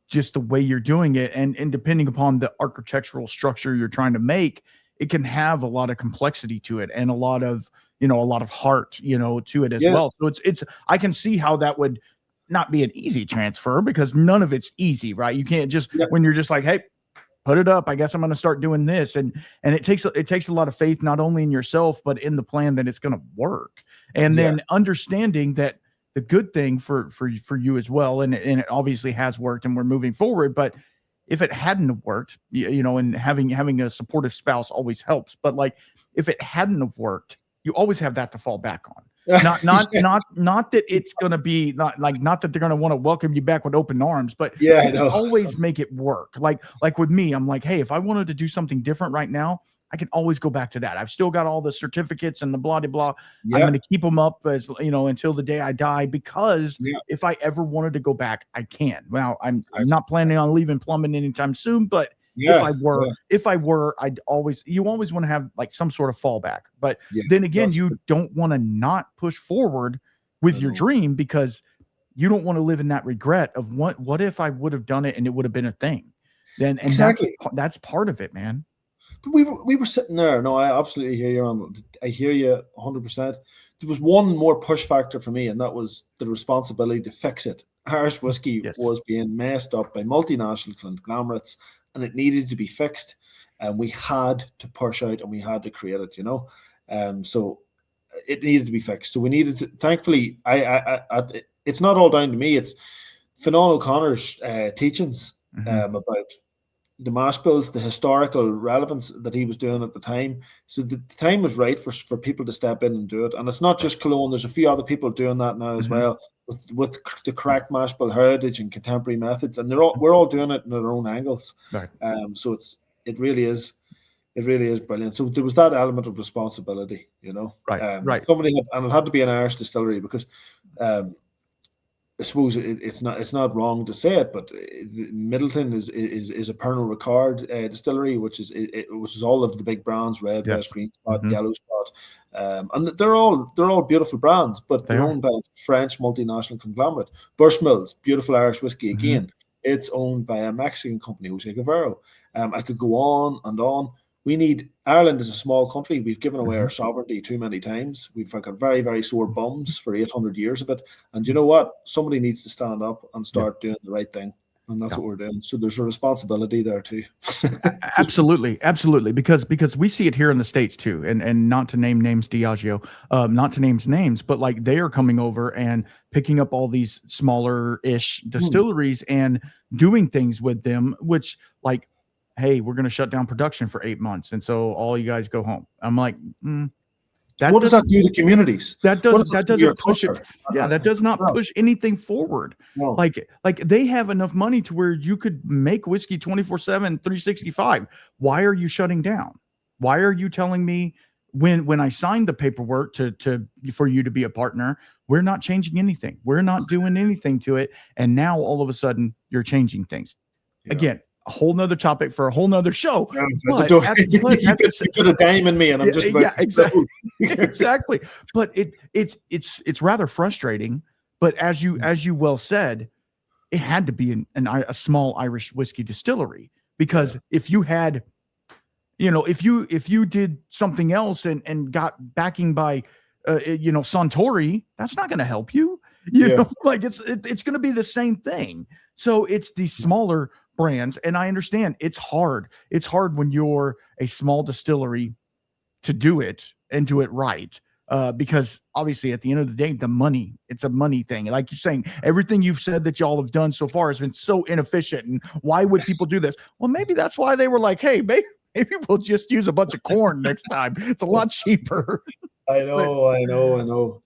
just the way you're doing it, and depending upon the architectural structure you're trying to make, it can have a lot of complexity to it and a lot of heart to it as well. So it's I can see how that would not be an easy transfer, because none of it's easy, right? You can't just when you're just like, hey, put it up, I guess I'm going to start doing this, and it takes a lot of faith, not only in yourself but in the plan that it's going to work. And then understanding that the good thing for you as well, and it obviously has worked and we're moving forward, but if it hadn't have worked, and having a supportive spouse always helps. But like, if it hadn't have worked, you always have that to fall back on. Not that it's going to be not that they're going to want to welcome you back with open arms, but yeah, you can always make it work. Like with me, I'm like, hey, if I wanted to do something different right now, I can always go back to that. I've still got all the certificates and the blah, blah, blah. Yep. I'm going to keep them up as, until the day I die, because if I ever wanted to go back, I can. Well, I'm not planning on leaving plumbing anytime soon, but if I were, you always want to have like some sort of fallback. But then again, you don't want to not push forward with your dream, because you don't want to live in that regret of what if I would have done it and it would have been a thing. Then exactly, that's part of it, man. But we were sitting there. No, I absolutely hear you on. I hear you 100%. There was one more push factor for me, and that was the responsibility to fix it. Irish whiskey was being messed up by multinational conglomerates, and it needed to be fixed. And we had to push out, and we had to create it. So it needed to be fixed. So we needed to. Thankfully, it's not all down to me. It's Fionnán O'Connor's teachings about the mash bills, the historical relevance that he was doing at the time. So the time was right for people to step in and do it. And it's not just Killowen. There's a few other people doing that now as well, with the correct mash bill heritage and contemporary methods. And we're all doing it in our own angles. Right. So it really is brilliant. So there was that element of responsibility, Right. Right. Somebody and it had to be an Irish distillery, because I suppose it's not wrong to say it, but Middleton is a Pernod Ricard distillery, which is all of the big brands: Red, West, Green Spot, Yellow Spot, and they're all beautiful brands, but they're owned by a French multinational conglomerate. Bushmills, beautiful Irish whiskey again. It's owned by a Mexican company, Jose Guevara. I could go on and on. Ireland is a small country. We've given away our sovereignty too many times. We've got very, very sore bums for 800 years of it. And you know what? Somebody needs to stand up and start doing the right thing. And that's what we're doing. So there's a responsibility there too. Absolutely. Absolutely. Because we see it here in the States too. And not to name names, Diageo, not to name names, but like they are coming over and picking up all these smaller-ish distilleries and doing things with them, which like, hey, we're going to shut down production for 8 months, and so all you guys go home. I'm like, what does that do to communities? That doesn't push it. Yeah, that does not push anything forward. No. Like they have enough money to where you could make whiskey 24/7, 365. Why are you shutting down? Why are you telling me when I signed the paperwork for you to be a partner, we're not changing anything. We're not doing anything to it, and now all of a sudden you're changing things. Yeah. Again, a whole nother topic for a whole nother show. You put a dime in me, and I'm just exactly. But it's rather frustrating. But as you well said, it had to be a small Irish whiskey distillery, because if you had, if you did something else and got backing by, Suntory, that's not going to help you. You know, like it's going to be the same thing. So it's these smaller brands, and I understand it's hard. It's hard when you're a small distillery to do it and do it right, because obviously at the end of the day, it's a money thing. Like you're saying, everything you've said that y'all have done so far has been so inefficient. And why would people do this? Well, maybe that's why they were like, hey, maybe we'll just use a bunch of corn next time. It's a lot cheaper. I know.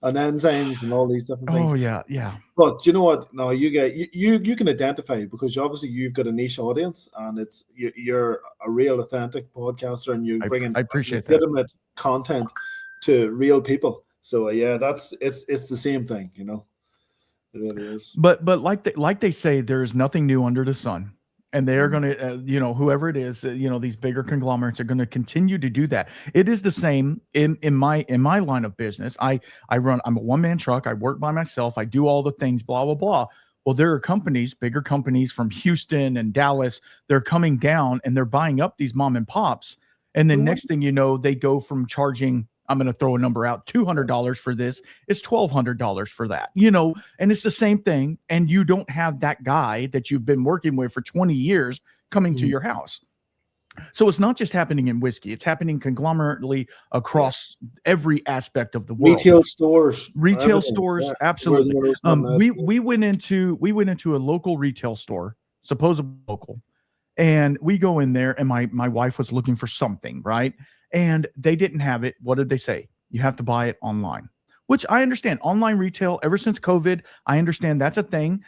And enzymes and all these different things. Oh yeah. But you know what? No, you can identify it, because obviously you've got a niche audience, and you're a real authentic podcaster, and you're bringing legitimate content to real people. So it's the same thing, It really is. But like they say, there is nothing new under the sun. And they are going to, whoever it is, these bigger conglomerates are going to continue to do that. It is the same in my line of business. I'm a one-man truck. I work by myself. I do all the things, blah, blah, blah. Well, there are bigger companies from Houston and Dallas. They're coming down and they're buying up these mom and pops. And then next thing you know, they go from charging, I'm going to throw a number out, $200 for this. It's $1,200 for that, and it's the same thing. And you don't have that guy that you've been working with for 20 years coming to your house. So it's not just happening in whiskey. It's happening conglomerately across every aspect of the world. Retail stores, absolutely. We went into a local retail store, supposedly local, And we go in there, and my wife was looking for something, right? And they didn't have it. What did they say? You have to buy it online, which I understand. Online retail, ever since COVID, I understand that's a thing.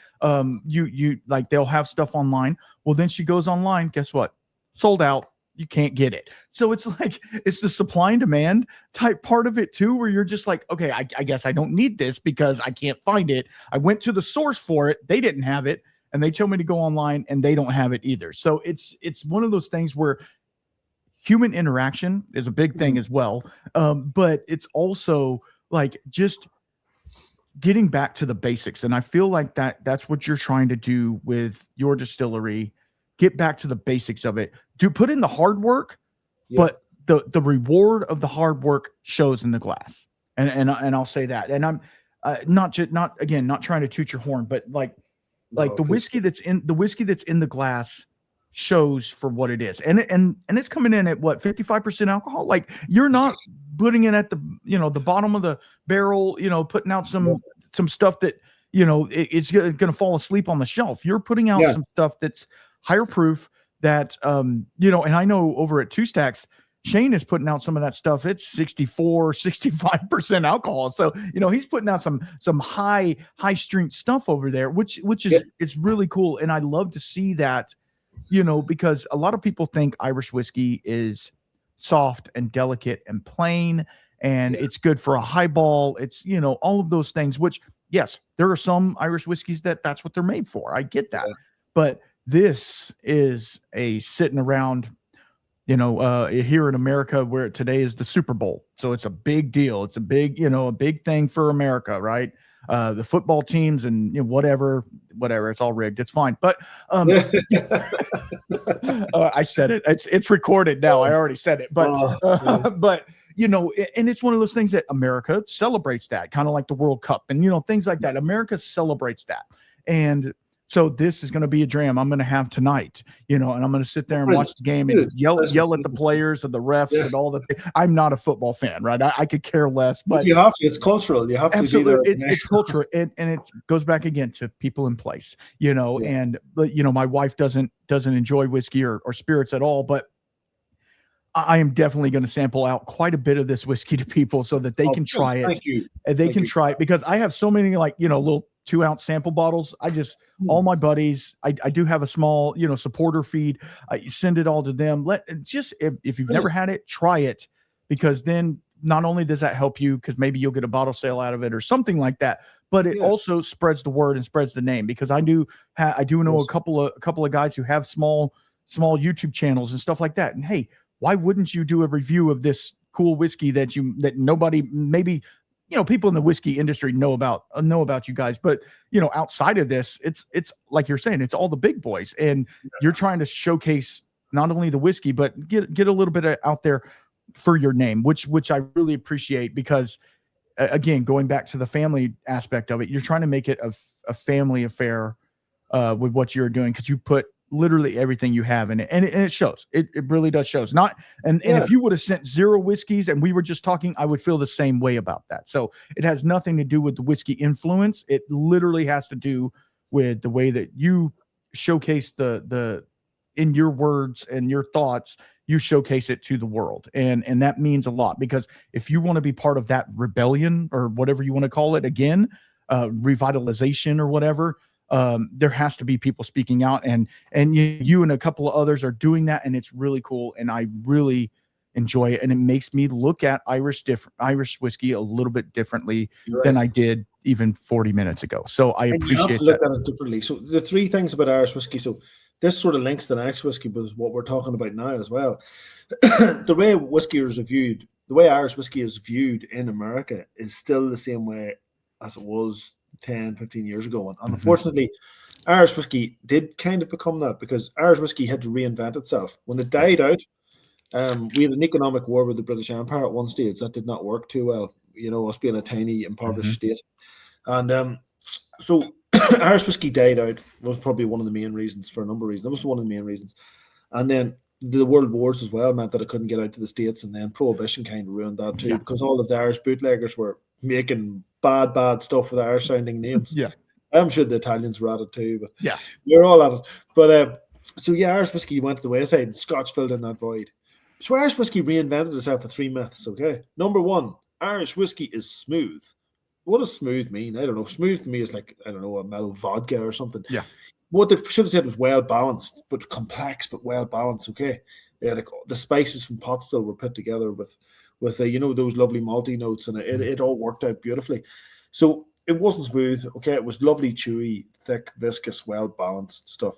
You like, they'll have stuff online. Well, then she goes online. Guess what? Sold out. You can't get it. So it's like, it's the supply and demand type part of it too, where you're just like, okay, I guess I don't need this because I can't find it. I went to the source for it. They didn't have it. And they tell me to go online, and they don't have it either. So it's one of those things where human interaction is a big thing as well. But it's also like just getting back to the basics. And I feel like that's what you're trying to do with your distillery. Get back to the basics of it. Do put in the hard work, but the reward of the hard work shows in the glass. And I'll say that. And I'm not trying to toot your horn, but like the whiskey that's in the glass shows for what it is. And it's coming in at what, 55% alcohol? Like, you're not putting it at the, the bottom of the barrel, putting out some stuff that, it's going to fall asleep on the shelf. You're putting out some stuff that's higher proof that, and I know over at Two Stacks, Shane is putting out some of that stuff. It's 65% alcohol. So, he's putting out some high strength stuff over there, which is, it's really cool. And I love to see that, because a lot of people think Irish whiskey is soft and delicate and plain, and it's good for a highball. It's, all of those things, which, yes, there are some Irish whiskeys that's what they're made for. I get that. But this is a sitting around, here in America, where today is the Super Bowl. So it's a big deal. It's a big, a big thing for America, right? The football teams and whatever, it's all rigged. It's fine. But I said it. It's recorded now. I already said it. But but and it's one of those things that America celebrates, that kind of like the World Cup and things like that. America celebrates that. And so this is going to be a dram I'm going to have tonight, and I'm going to sit there and watch the game and yell at the players and the refs and all the things. I'm not a football fan, right? I could care less, but you have to. It's cultural. You have to. Absolutely, it's cultural, and it goes back again to people in place, And my wife doesn't enjoy whiskey or spirits at all, but I am definitely going to sample out quite a bit of this whiskey to people so that they can try it. Thank you. And they can try it, because I have so many little 2-ounce sample bottles. All my buddies, I do have a small, supporter feed. I send it all to them. If you've never had it, try it, because then not only does that help you, because maybe you'll get a bottle sale out of it or something like that, but it also spreads the word and spreads the name, because I do know a couple of guys who have small YouTube channels and stuff like that. And hey, why wouldn't you do a review of this cool whiskey that nobody, maybe, people in the whiskey industry know about you guys, but outside of this, it's like you're saying, it's all the big boys, and you're trying to showcase not only the whiskey, but get a little bit out there for your name, which I really appreciate, because again, going back to the family aspect of it, you're trying to make it a family affair with what you're doing, because you put literally everything you have in it, and it shows. It really does shows. And if you would have sent 0 whiskeys and we were just talking, I would feel the same way about that. So it has nothing to do with the whiskey influence. It literally has to do with the way that you showcase the in your words and your thoughts, you showcase it to the world. And that means a lot, because if you want to be part of that rebellion, or whatever you want to call it, again, revitalization or whatever, there has to be people speaking out, and you and a couple of others are doing that, and it's really cool, and I really enjoy it, and it makes me look at Irish whiskey a little bit differently than I did even 40 minutes ago. So I appreciate you have to look at it differently. So the 3 things about Irish whiskey. So this sort of links to the next whiskey, but is what we're talking about now as well. The way Irish whiskey is viewed in America is still the same way as it was 10, 15 years ago. And unfortunately, Irish whiskey did kind of become that, because Irish whiskey had to reinvent itself. When it died out, we had an economic war with the British Empire at one stage. That did not work too well, us being a tiny, impoverished state. And so Irish whiskey died out was probably one of the main reasons, for a number of reasons. That was one of the main reasons. And then the world wars as well meant that it couldn't get out to the States, and then Prohibition kind of ruined that too, because all of the Irish bootleggers were making bad stuff with Irish sounding names. I'm sure the Italians were at it too, but we're all at it. But So yeah, Irish whiskey went to the wayside and Scotch filled in that void. So Irish whiskey reinvented itself with 3 myths, okay? Number one, Irish whiskey is smooth. What does smooth mean? I don't know. Smooth to me is like, I don't know, a mellow vodka or something. Yeah. What they should have said was well balanced, but complex, but well balanced, okay? Yeah, like the spices from pot still were put together with those lovely malty notes, and it all worked out beautifully. So it wasn't smooth, okay? It was lovely, chewy, thick, viscous, well balanced stuff.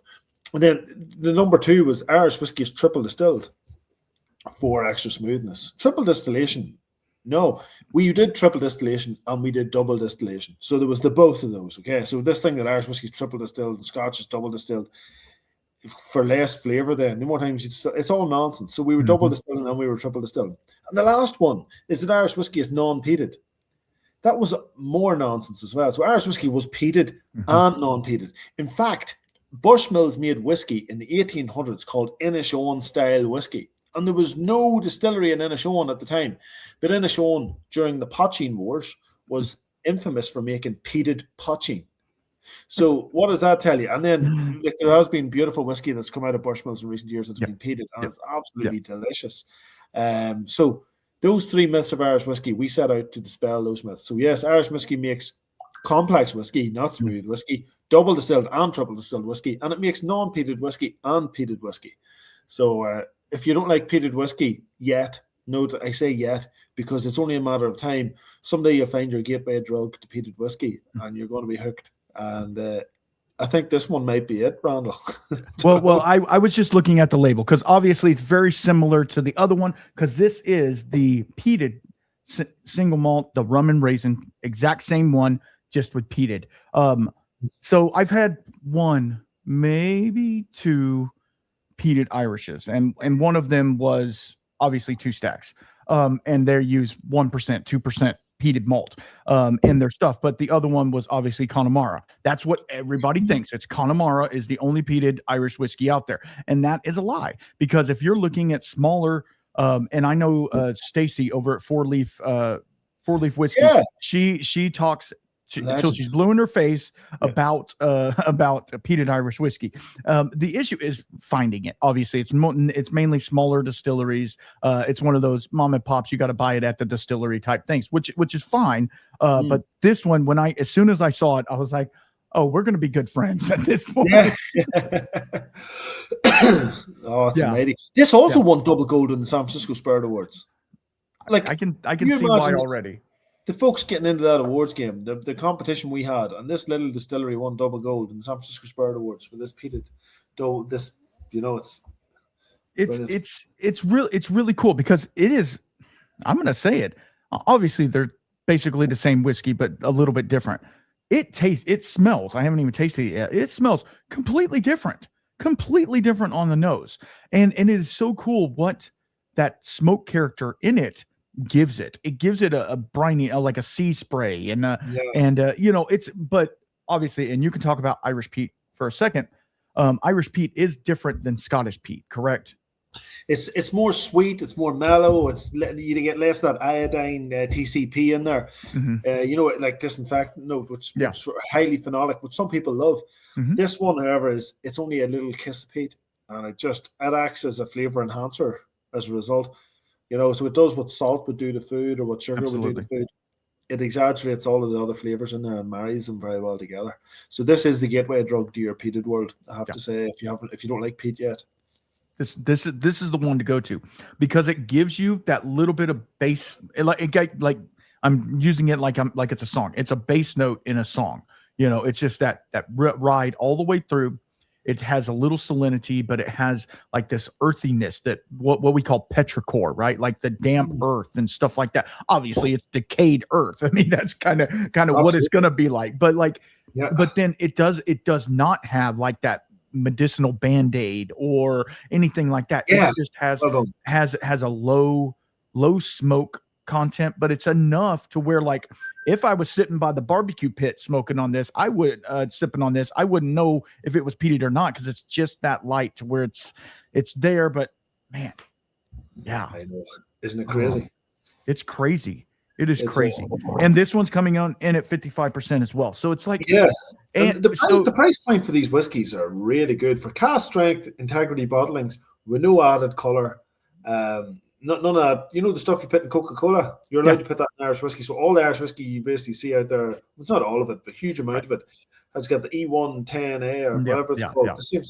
And then the number two was Irish whiskey is triple distilled for extra smoothness. Triple distillation. No, we did triple distillation and we did double distillation. So there was the both of those. Okay. So this thing that Irish whiskey is triple distilled and Scotch is double distilled for less flavor, then the more times it's all nonsense. So we were double distilling and we were triple distilling. And the last one is that Irish whiskey is non-peated. That was more nonsense as well. So Irish whiskey was peated and non-peated. In fact, Bushmills made whiskey in the 1800s called Inishowen style whiskey. And there was no distillery in Inishowen at the time. But Inishowen, during the Poaching Wars, was infamous for making peated poaching. So what does that tell you? And then there has been beautiful whiskey that's come out of Bushmills in recent years that's been peated, and it's absolutely delicious. So those 3 myths of Irish whiskey, we set out to dispel those myths. So yes, Irish whiskey makes complex whiskey, not smooth whiskey, double distilled and triple distilled whiskey, and it makes non-peated whiskey and peated whiskey. So if you don't like peated whiskey yet, note I say yet because it's only a matter of time. Someday you'll find your gateway drug to peated whiskey, and you're going to be hooked. And I think this one might be it, Randall. well, I was just looking at the label because obviously it's very similar to the other one because this is the peated single malt, the rum and raisin, exact same one, just with peated. So I've had 1, maybe 2 peated Irishes, and one of them was obviously 2 stacks. And they use 1%, 2% peated malt in their stuff, but the other one was obviously Connemara. That's what everybody thinks. It's Connemara is the only peated Irish whiskey out there, and that is a lie because if you're looking at smaller, and I know Stacy over at Four Leaf Whiskey, she talks until she's blue in her face about peated Irish whiskey. The issue is finding it. Obviously, it's mainly smaller distilleries. It's one of those mom and pops. You got to buy it at the distillery type things, which is fine. But this one, as soon as I saw it, I was like, oh, we're going to be good friends at this point. Oh, it's amazing. This also won double gold in the San Francisco Spirit Awards. Like I can see why already. The folks getting into that awards game, the competition we had, and this little distillery won double gold in the San Francisco Spirit Awards for this peated dough. This, it's really cool because it is. I'm going to say it. Obviously, they're basically the same whiskey, but a little bit different. It smells. I haven't even tasted it yet. It smells completely different on the nose, and it is so cool what that smoke character in it gives it. It gives it a briny, like a sea spray, and it's. But obviously, and you can talk about Irish peat for a second. Irish peat is different than Scottish peat, correct? It's more sweet. It's more mellow. You get less of that iodine TCP in there. Like disinfectant note, which is highly phenolic, which some people love. This one, however, it's only a little kiss of peat, and it acts as a flavor enhancer as a result. So it does what salt would do to food or what sugar would do to food. It exaggerates all of the other flavors in there and marries them very well together. So this is the gateway drug to your peated world, I have to say, if you don't like peat yet. This is the one to go to because it gives you that little bit of bass. Like I'm using it like it's a song. It's a bass note in a song. It's just that ride all the way through. It has a little salinity, but it has like this earthiness that what we call petrichor, right? Like the damp earth and stuff like that. Obviously, it's decayed earth. I mean, that's kind of what it's gonna be like. But but then it does not have like that medicinal band-aid or anything like that. It just has a low smoke content, but it's enough to where, like, if I was sitting by the barbecue pit smoking on this, I would sipping on this, I wouldn't know if it was peated or not because it's just that light to where it's there. But man, I know, isn't it crazy? It's crazy. It is crazy. And this one's coming on in at 55% as well. So it's like, and the price point for these whiskies are really good for cask strength, integrity bottlings with no added color. None of that, the stuff you put in Coca-Cola, you're allowed to put that in Irish whiskey. So all the Irish whiskey you basically see out there, it's not all of it, but a huge amount of it has got the E110A or whatever it's called. The same.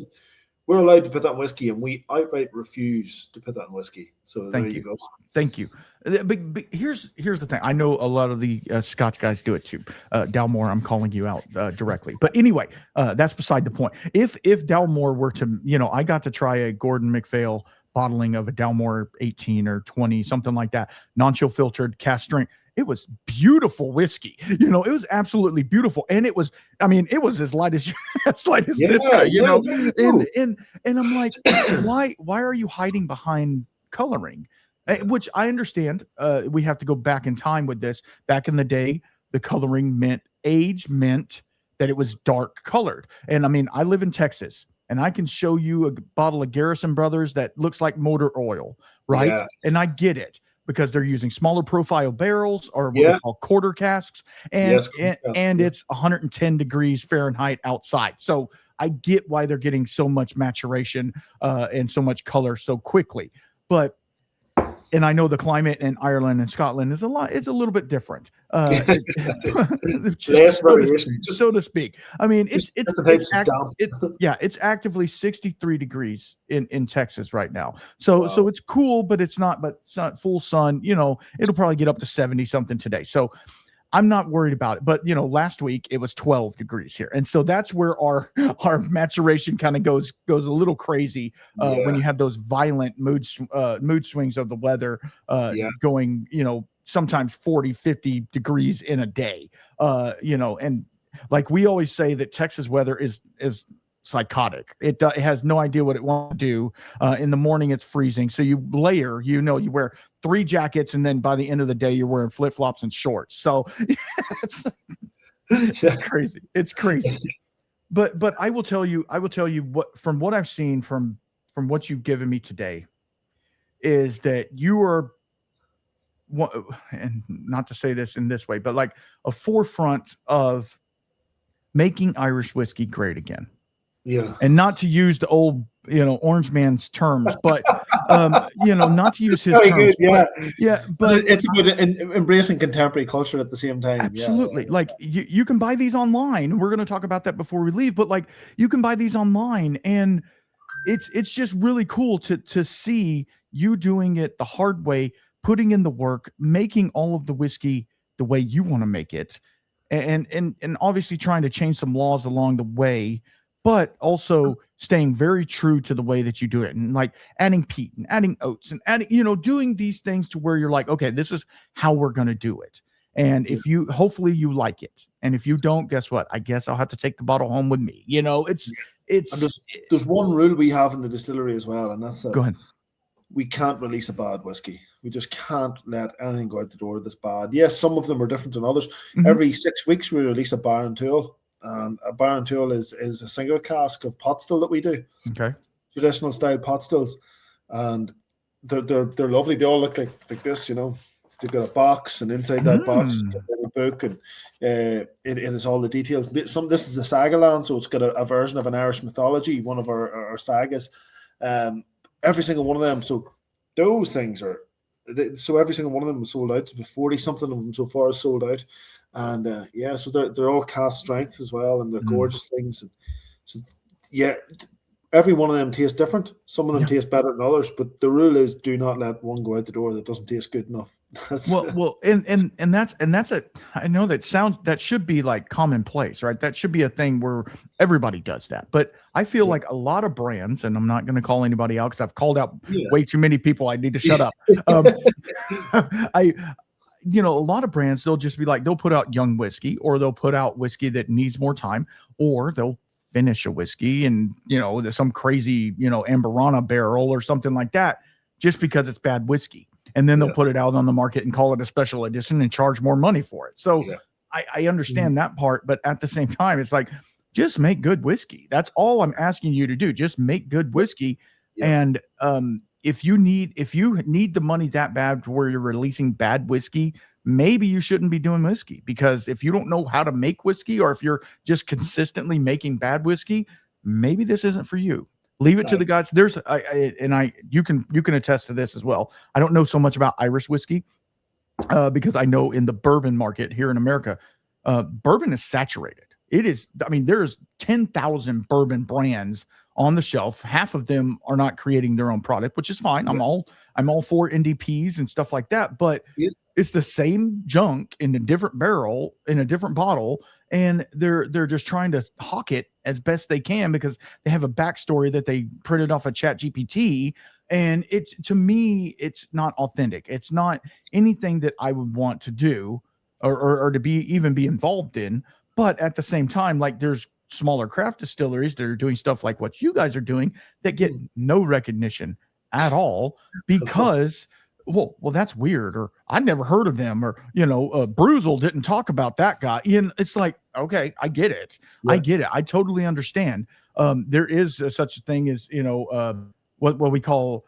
We're allowed to put that in whiskey, and we outright refuse to put that in whiskey. So there you go. Thank you. But here's the thing. I know a lot of the Scotch guys do it too. Dalmore, I'm calling you out directly. But anyway, that's beside the point. If Dalmore were to, I got to try a Gordon MacPhail bottling of a Dalmore 18 or 20, something like that, non-chill filtered, cask strength. It was beautiful whiskey. It was absolutely beautiful. And it was as light as this guy, And I'm like, why are you hiding behind coloring? Which I understand. We have to go back in time with this. Back in the day, the coloring meant that it was dark colored. And I live in Texas, and I can show you a bottle of Garrison Brothers that looks like motor oil, right? Yeah. And I get it, because they're using smaller profile barrels or what we call quarter casks, and it's 110 degrees Fahrenheit outside. So I get why they're getting so much maturation and so much color so quickly. And I know the climate in Ireland and Scotland is a little bit different. So to speak. It's actively 63 degrees in Texas right now. So it's cool, but it's not full sun. It'll probably get up to 70 something today. So I'm not worried about it. But last week it was 12 degrees here, and so that's where our maturation kind of goes a little crazy when you have those violent mood swings of the weather going, sometimes 40, 50 degrees in a day. And like we always say that Texas weather is psychotic. It has no idea what it wants to do. In the morning, it's freezing. So you layer, you wear 3 jackets, and then by the end of the day, you're wearing flip-flops and shorts. So it's crazy. It's crazy. But I will tell you from what I've seen from what you've given me today is that you are, and not to say this in this way, but like a forefront of making Irish whiskey great again. Yeah. And not to use the old, orange man's terms, but, not to use his terms. Good, but it's about embracing contemporary culture at the same time. Absolutely. Yeah. Like you can buy these online. We're going to talk about that before we leave, but like you can buy these online, and it's just really cool to see you doing it the hard way, putting in the work, making all of the whiskey the way you want to make it. And obviously trying to change some laws along the way, but also staying very true to the way that you do it, and like adding peat and adding oats and adding, doing these things to where you're like, okay, this is how we're going to do it. And hopefully you like it. And if you don't, guess what? I guess I'll have to take the bottle home with me. There's one rule we have in the distillery as well. And that's go ahead. We can't release a bad whiskey. We just can't let anything go out the door that's bad. Yes, some of them are different than others. Mm-hmm. Every 6 weeks we release a Baron Tool. And a Baron Tool is a single cask of pot still that we do. Okay. Traditional style pot stills. And they're lovely. They all look like this, They've got a box, and inside that box is a book, and it is all the details. This is a saga land, so it's got a version of an Irish mythology, one of our sagas. Every single one of them. So those things are. So every single one of them was sold out. 40 something of them so far is sold out, and so they're all cask strength as well, and they're gorgeous things. And so every one of them tastes different. Some of them taste better than others, but the rule is do not let one go out the door that doesn't taste good enough. And that's I know that should be like commonplace, right? That should be a thing where everybody does that. But I feel like a lot of brands, and I'm not going to call anybody out because I've called out way too many people. I need to shut up. A lot of brands, they'll just be like, they'll put out young whiskey, or they'll put out whiskey that needs more time, or they'll finish a whiskey and some crazy Amberana barrel or something like that, just because it's bad whiskey, and then they'll put it out on the market and call it a special edition and charge more money for it. So I understand that part, but at the same time, it's like, just make good whiskey. That's all I'm asking you to do. Just make good whiskey. And if you need the money that bad to where you're releasing bad whiskey, maybe you shouldn't be doing whiskey, because if you don't know how to make whiskey, or if you're just consistently making bad whiskey, maybe this isn't for you. Leave it to the guys. You can attest to this as well. I don't know so much about Irish whiskey, because I know in the bourbon market here in America, bourbon is saturated. It is. I mean, there's 10,000 bourbon brands on the shelf. Half of them are not creating their own product, which is fine. I'm all for NDPs and stuff like that, but it's the same junk in a different barrel, in a different bottle, and they're just trying to hawk it as best they can because they have a backstory that they printed off a Chat GPT. And to me, it's not authentic. It's not anything that I would want to do or to even be involved in. But at the same time, like, there's smaller craft distilleries that are doing stuff like what you guys are doing that get no recognition at all because, well, that's weird, or I never heard of them, or, Bruzel didn't talk about that guy. And it's like, okay, I get it. Yeah. I get it. I totally understand. There is such a thing as, what we call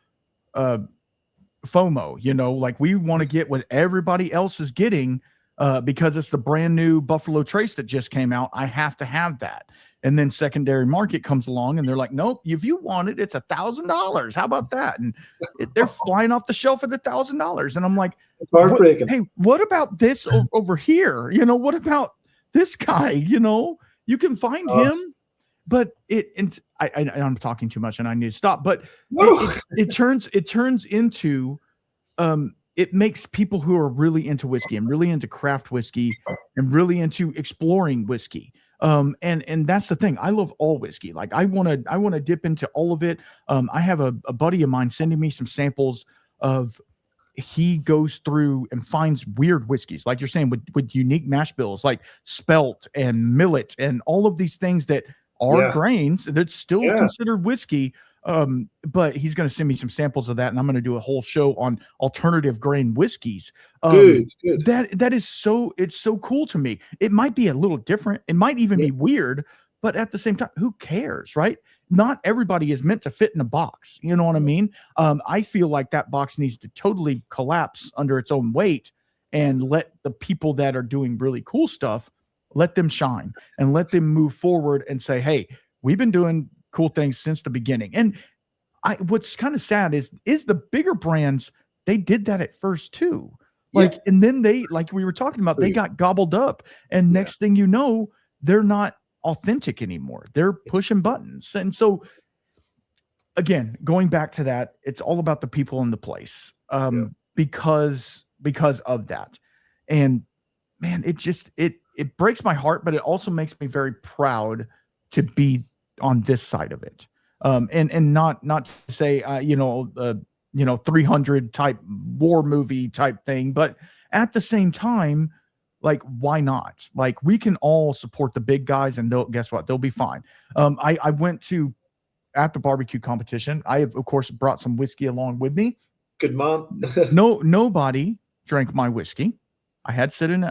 FOMO, like we want to get what everybody else is getting. Because it's the brand new Buffalo Trace that just came out, I have to have that. And then secondary market comes along and they're like, nope, if you want it, it's $1,000. How about that? And they're flying off the shelf at $1,000. And I'm like, heartbreaking. Hey, what about this over here? What about this guy? You can find him, but I'm talking too much and I need to stop. But it turns into, it makes people who are really into whiskey and really into craft whiskey and really into exploring whiskey. And that's the thing. I love all whiskey. Like, I want to dip into all of it. I have a buddy of mine sending me some samples of, he goes through and finds weird whiskeys, like you're saying, with unique mash bills, like spelt and millet and all of these things that are grains that's still considered whiskey. But he's going to send me some samples of that, and I'm going to do a whole show on alternative grain whiskeys. Good. That is it's so cool to me. It might be a little different. It might even be weird, but at the same time, who cares, right? Not everybody is meant to fit in a box. You know what I mean? I feel like that box needs to totally collapse under its own weight and let the people that are doing really cool stuff, let them shine and let them move forward and say, hey, we've been doing cool things since the beginning. And what's kind of sad is the bigger brands, they did that at first too. And then they, like we were talking about, they got gobbled up, and next thing you know, they're not authentic anymore. They're pushing buttons. And so again, going back to that, it's all about the people in the place. Because of that. And man, it breaks my heart, but it also makes me very proud to be on this side of it. And not to say, 300 type war movie type thing, but at the same time, like, why not? Like, we can all support the big guys, and guess what? They'll be fine. I went to, at the barbecue competition, I have, of course, brought some whiskey along with me. Good man. Nobody drank my whiskey. I had it sitting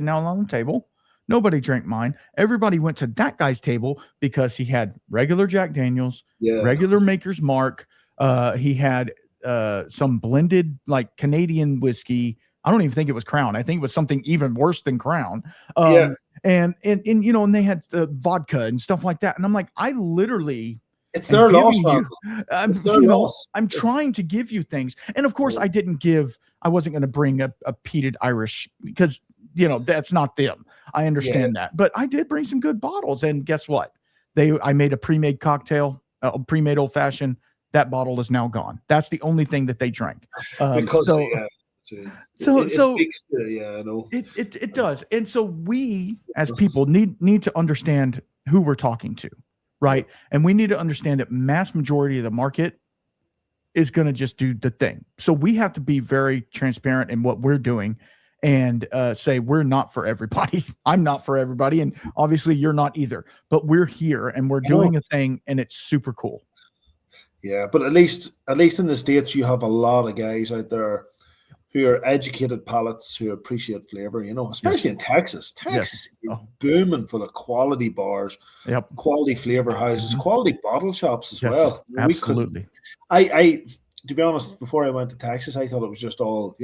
out on the table. Nobody drank mine. Everybody went to that guy's table because he had regular Jack Daniels, regular Maker's Mark. He had some blended, like, Canadian whiskey. I don't even think it was Crown. I think it was something even worse than Crown. And they had the vodka and stuff like that. And I'm like, I literally, it's their loss. I'm trying to give you things. And of course, I wasn't going to bring a peated Irish because, that's not them. I understand that. But I did bring some good bottles. And guess what? I made a pre-made cocktail, a pre-made old fashioned. That bottle is now gone. That's the only thing that they drank. It does. And so we, as people, need to understand who we're talking to, right? And we need to understand that mass majority of the market is going to just do the thing. So we have to be very transparent in what we're doing and say, we're not for everybody. I'm not for everybody. And obviously you're not either, but we're here and we're doing a thing, and it's super cool. Yeah. But at least in the States, you have a lot of guys out there who are educated palates, who appreciate flavor, especially in Texas. Texas is booming full of quality bars, quality flavor houses, quality bottle shops as well. Absolutely. to be honest, before I went to Texas, I thought it was just all,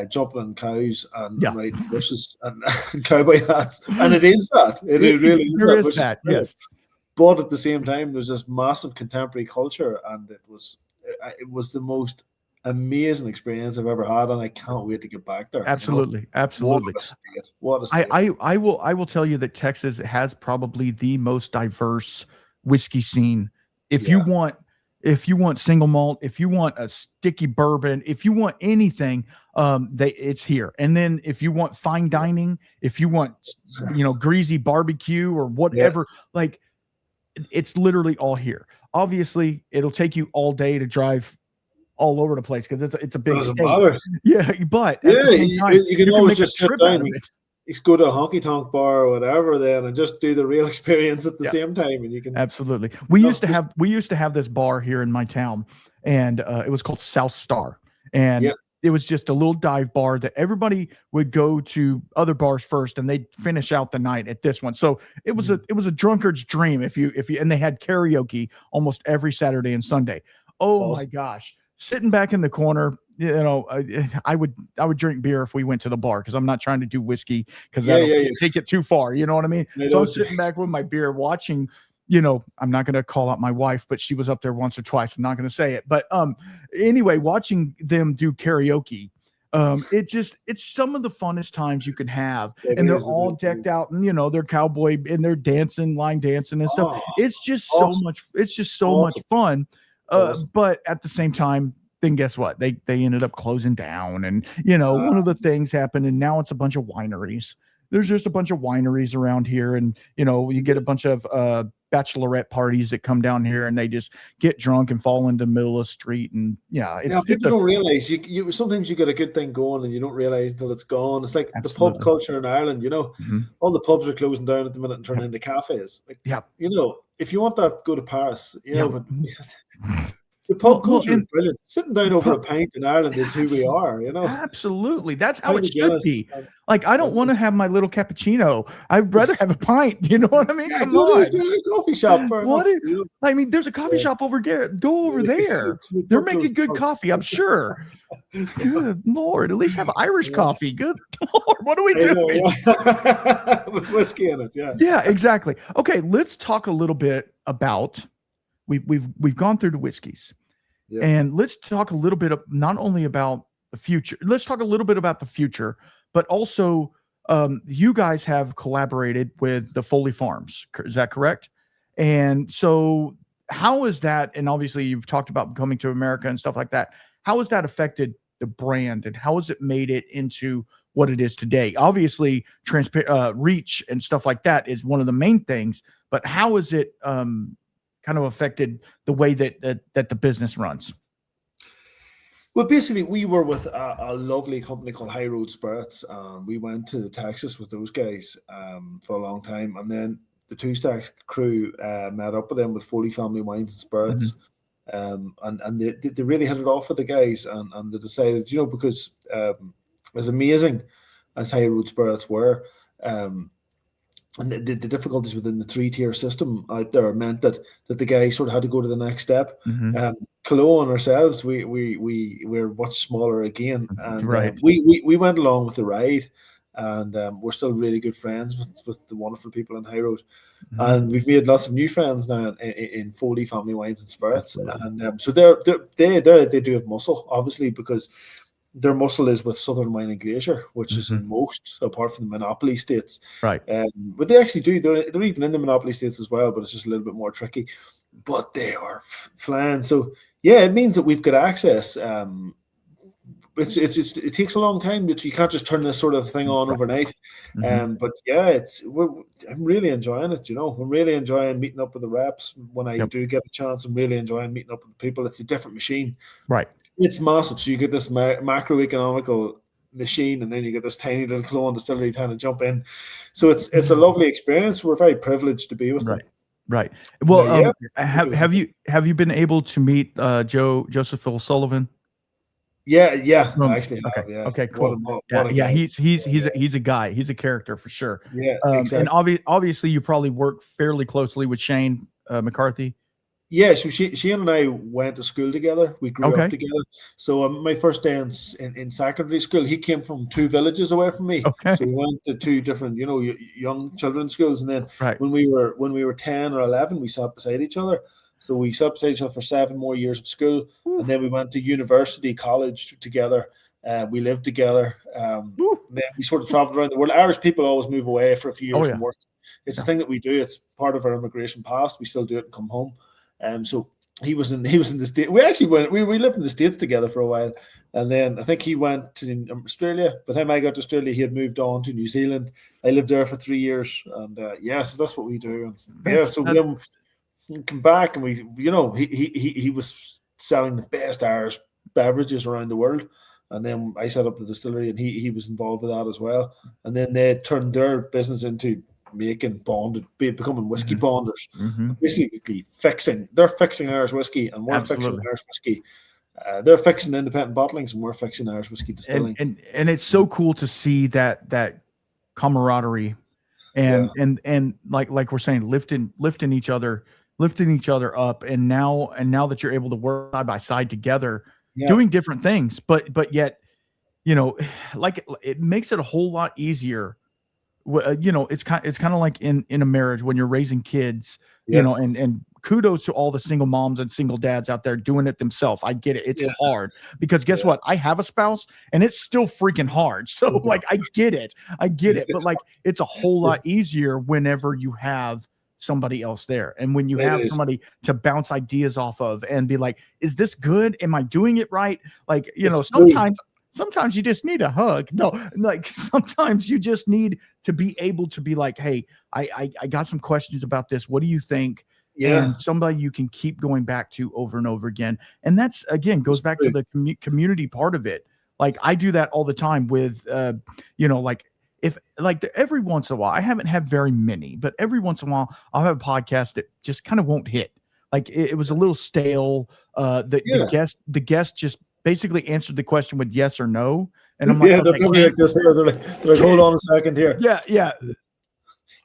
jumping on cows and Yeah. riding horses and cowboy hats. And it is that. It really is There that, is which is that, brilliant. yes. But at the same time, there's this massive contemporary culture, and it was the most amazing experience I've ever had, and I can't wait to get back there. Absolutely, absolutely. What a state! What a state! I will tell you that Texas has probably the most diverse whiskey scene. If you want single malt, if you want a sticky bourbon, if you want anything, it's here. And then if you want fine dining, if you want greasy barbecue or whatever, like it's literally all here. Obviously, it'll take you all day to drive all over the place because it's a big Doesn't state. matter. Yeah, but yeah, you can always just sit down. You go to a honky tonk bar or whatever then and just do the real experience at the same time, and you can absolutely. We used to have this bar here in my town, and it was called South Star, and it was just a little dive bar that everybody would go to other bars first, and they'd finish out the night at this one. So it was a drunkard's dream if you and they had karaoke almost every Saturday and Sunday. Oh my gosh. Sitting back in the corner, I would drink beer if we went to the bar because I'm not trying to do whiskey because that'll take it too far. You know what I mean? So I'm sitting back with my beer watching, I'm not going to call out my wife, but she was up there once or twice. I'm not going to say it. But anyway, watching them do karaoke, it's some of the funnest times you can have. And they're all decked out and, they're cowboy and they're dancing, line dancing and stuff. It's just so much fun. But at the same time, then guess what? They ended up closing down, and one of the things happened, and now it's a bunch of wineries. There's just a bunch of wineries around here, and you get a bunch of bachelorette parties that come down here, and they just get drunk and fall into the middle of the street, and people don't realize you sometimes you get a good thing going, and you don't realize until it's gone. It's like the pub culture in Ireland. All the pubs are closing down at the minute and turning into cafes. Like, if you want that, go to Paris. But the pub culture is brilliant. Sitting down over a pint in Ireland is who we are, Absolutely. That's how it should be. Like, I don't want to have my little cappuccino. I'd rather have a pint. You know what I mean? Come on. Go to a coffee shop. There's a coffee shop over there. Go over there. They're making good coffee, I'm sure. Good Lord. At least have Irish coffee. Good Lord. What are we doing? With whiskey in it, Yeah, exactly. Okay, let's talk a little bit about we've gone through the whiskeys, and let's talk a little bit of not only about the future. Let's talk a little bit about the future, but also you guys have collaborated with the Foley Farms. Is that correct? And so how is that? And obviously you've talked about coming to America and stuff like that. How has that affected the brand, and how has it made it into what it is today? Obviously, reach and stuff like that is one of the main things, but how is it kind of affected the way that the business runs? Well, basically, we were with a lovely company called High Road Spirits. We went to Texas with those guys for a long time, and then the Two Stacks crew met up with them with Foley Family Wines and Spirits, and they really hit it off with the guys, and they decided, because as amazing as High Road Spirits were, and the difficulties within the 3-tier system out there meant that the guys sort of had to go to the next step. Killowen ourselves, we're much smaller again, and we went along with the ride, and we're still really good friends with the wonderful people in High Road, and we've made lots of new friends now in Foley Family Wines and Spirits, and so they do have muscle, obviously, because their muscle is with Southern Wine and Glacier, which is in most, apart from the monopoly states. Right. But they actually do. They're even in the monopoly states as well, but it's just a little bit more tricky. But they are flying. So, it means that we've got access. It takes a long time. You can't just turn this sort of thing on overnight. But I'm really enjoying it. I'm really enjoying meeting up with the reps when I do get a chance. I'm really enjoying meeting up with the people. It's a different machine. Right. It's massive. So you get this macroeconomical machine, and then you get this tiny little Killowen Distillery trying to jump in. So it's a lovely experience. We're very privileged to be with them. Right. Well, have you been able to meet Joseph O'Sullivan? Yeah, I actually have. Yeah. Okay, cool. He's a guy. He's a character for sure. Yeah, exactly. And obviously, you probably work fairly closely with Shane McCarthy. Yeah, so she and I went to school together. We grew up Okay. together. So my first day in secondary school, he came from 2 villages away from me. Okay. So we went to 2 different, young children's schools. And then Right. when we were 10 or 11, we sat beside each other. So we sat beside each other for 7 more years of school, Woo, and then we went to university, college together. We lived together. woo. Then we sort of traveled around the world. Irish people always move away for a few Oh years yeah. and work. It's a Yeah. thing that we do. It's part of our immigration past. We still do it and come home. So he was in the States. We actually we lived in the States together for a while, and then I think he went to Australia. By the time I got to Australia, he had moved on to New Zealand. I lived there for 3 years, and so that's what we do. And That's so that's then we come back, and he was selling the best Irish beverages around the world. And then I set up the distillery, and he was involved with that as well. And then they turned their business into becoming whiskey mhm, bonders, mhm. basically they're fixing Irish whiskey, and we're fixing Absolutely. Irish whiskey. They're fixing independent bottlings, and we're fixing Irish whiskey And distilling. and and it's so cool to see that camaraderie Yeah, and like we're saying, lifting each other up. And now that you're able to work side by side together, yeah, doing different things, but yet, you know, like it makes it a whole lot easier. It's kind of like in a marriage when you're raising kids, yeah, and kudos to all the single moms and single dads out there doing it themselves. I get it. It's yeah, hard because guess yeah. what? I have a spouse and it's still freaking hard. So like I get it. I get it. But It's like it's a whole lot it's easier whenever you have somebody else there. And when you it have is. somebody to bounce ideas off of and be like, is this good? Am I doing it right? Like, It's true. sometimes you just need a hug. No, like sometimes you just need to be able to be like, hey, I got some questions about this. What do you think? Yeah, And somebody you can keep going back to over and over again. And that's again it's goes back to true. the community part of it. Like I do that all the time with, like if like every once in a while, I haven't had very many, but every once in a while, I'll have a podcast that just kind of won't hit. Like it was a little stale. Yeah, The guest just basically answered the question with yes or no, and I'm like, yeah. They're okay, probably like this here. They're like, hold on a second here. yeah, yeah,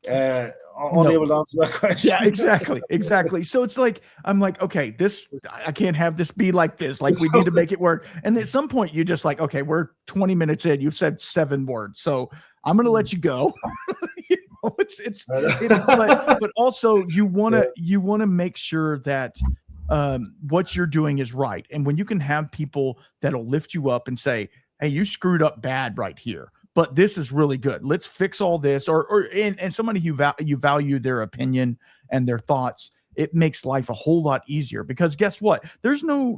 Uh, no, Unable to answer that yeah, question. exactly, exactly. So it's like I'm like, okay, I can't have this be like this. Like we need to make it work. And at some point, you're just like, okay, we're 20 minutes in. You've said 7 words, so I'm gonna let you go. But also you wanna make sure that what you're doing is right. And when you can have people that'll lift you up and say, hey, you screwed up bad right here, but this is really good. Let's fix all this, and somebody you value their opinion and their thoughts. It makes life a whole lot easier because guess what? There's no